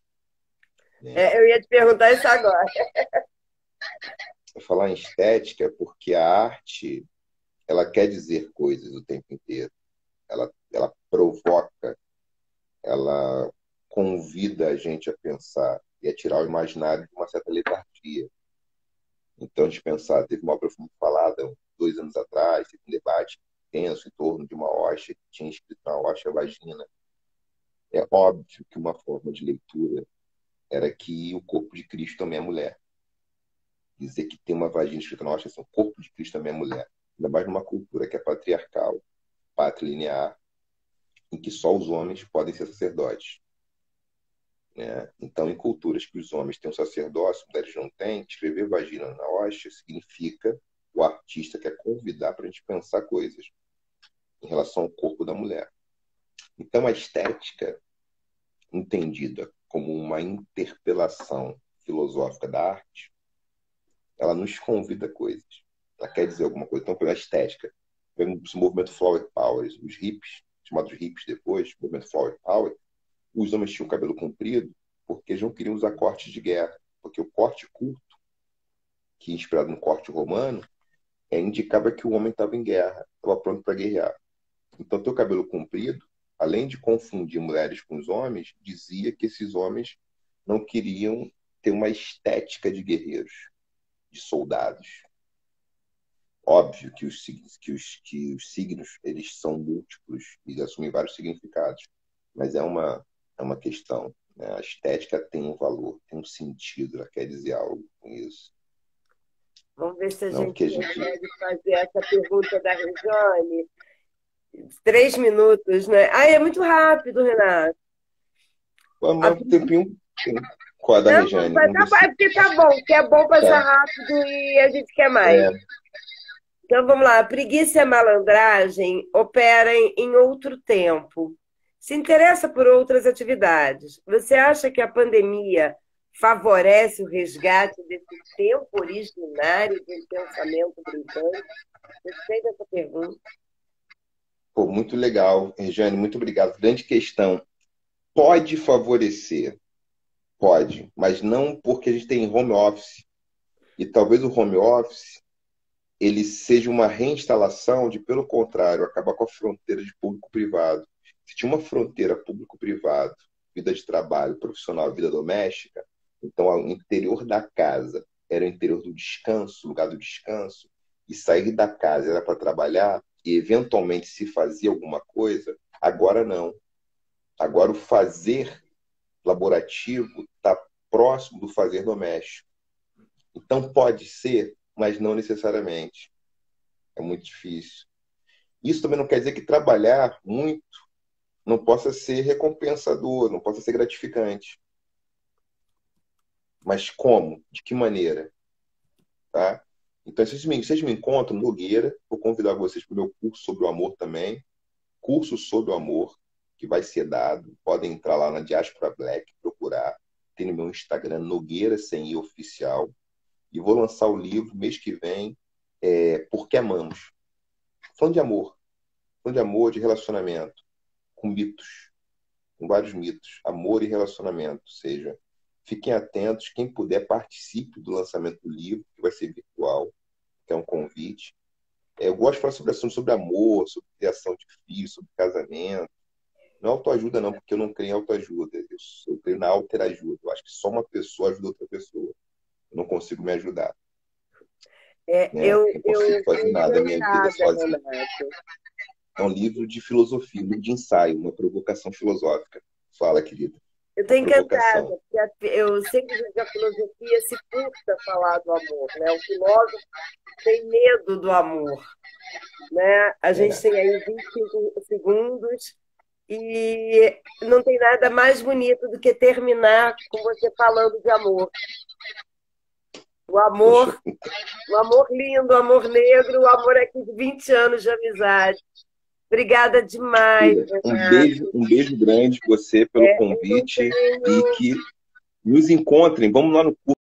né? Eu ia te perguntar isso agora. Falar em estética é porque a arte ela quer dizer coisas o tempo inteiro. Ela provoca, ela convida a gente a pensar e a tirar o imaginário de uma certa letargia. Então, de pensar, teve uma obra muito falada 2 anos atrás, teve um debate tenso em torno de uma hóstia que tinha escrito na hóstia vagina. É óbvio que uma forma de leitura era que o corpo de Cristo também é mulher. Dizer que tem uma vagina escrita na hóstia, assim, o corpo de Cristo também é mulher. Ainda mais numa cultura que é patriarcal, patrilinear, em que só os homens podem ser sacerdotes. Né? Então, em culturas que os homens têm um sacerdócio, mulheres não têm, escrever vagina na hóstia significa o artista quer convidar para a gente pensar coisas em relação ao corpo da mulher. Então, a estética, entendida como uma interpelação filosófica da arte, ela nos convida a coisas. Ela quer dizer alguma coisa. Então, pela estética, esse movimento Flower Power, os hippies, chamados hippies depois, o movimento Flower Power, os homens tinham cabelo comprido porque eles não queriam usar cortes de guerra. Porque o corte curto, que é inspirado no corte romano, indicava que o homem estava em guerra, estava pronto para guerrear. Então, ter o cabelo comprido, além de confundir mulheres com os homens, dizia que esses homens não queriam ter uma estética de guerreiros, de soldados. Óbvio que os signos eles são múltiplos e assumem vários significados, mas é uma questão. Né? A estética tem um valor, tem um sentido, ela quer dizer algo com isso. Vamos ver se a Não gente que a gente. consegue fazer essa pergunta da Rejane. 3 minutos, né? Ah, é muito rápido, Renato. Mas um tempinho. Qual a da Não, Rejane? mas Vamos ver tá, se. porque tá bom, que é bom passar Tá. rápido e a gente quer mais. É, Então vamos lá. A preguiça e a malandragem operam em outro tempo. Se interessa por outras atividades. Você acha que a pandemia favorece o resgate desse tempo originário do pensamento brincante? Gostei dessa pergunta. pô, muito legal, Rejane, muito obrigado. Grande questão. Pode favorecer, pode, mas não porque a gente tem home office. E talvez o home office ele seja uma reinstalação de, pelo contrário, acabar com a fronteira de público-privado. Se tinha uma fronteira público-privado, vida de trabalho, profissional, vida doméstica, então o interior da casa era o interior do descanso, lugar do descanso, e sair da casa era para trabalhar, e eventualmente se fazia alguma coisa, agora não. Agora o fazer laborativo está próximo do fazer doméstico. Então pode ser, mas não necessariamente. É muito difícil. Isso também não quer dizer que trabalhar muito não possa ser recompensador, não possa ser gratificante. Mas como? De que maneira? Tá? Então, vocês me encontram no Nogueira, vou convidar vocês para o meu curso sobre o amor também. Curso sobre o amor, que vai ser dado. Podem entrar lá na Diaspora Black, procurar. Tem no meu Instagram, Nogueira Sem I Oficial. E vou lançar o livro mês que vem, Porque Amamos. Falando de amor, de relacionamento, com mitos, com vários mitos. Amor e relacionamento. Ou seja, fiquem atentos. Quem puder, participe do lançamento do livro, que vai ser virtual, que é um convite. Eu gosto de falar sobre assuntos sobre amor, sobre criação de filhos, sobre casamento. Não é autoajuda, não, porque eu não creio em autoajuda. Eu creio na alterajuda. Eu acho que só uma pessoa ajuda outra pessoa. Eu não consigo me ajudar. Né? Eu Não consigo fazer nada na minha vida encantada, sozinho. Renato. É um livro de filosofia, um livro de ensaio, uma provocação filosófica. Fala, querida. Eu Uma estou encantada, provocação. porque eu sempre digo que a filosofia se curta a falar do amor, né? O filósofo tem medo do amor. né? A gente Verdade. tem aí 25 segundos e não tem nada mais bonito do que terminar com você falando de amor. O Poxa, amor, o amor lindo, o amor negro, o amor aqui de 20 anos de amizade. Obrigada demais, Cira, Renato. um beijo grande você pelo É, eu não convite e tenho. que nos encontrem. Vamos lá no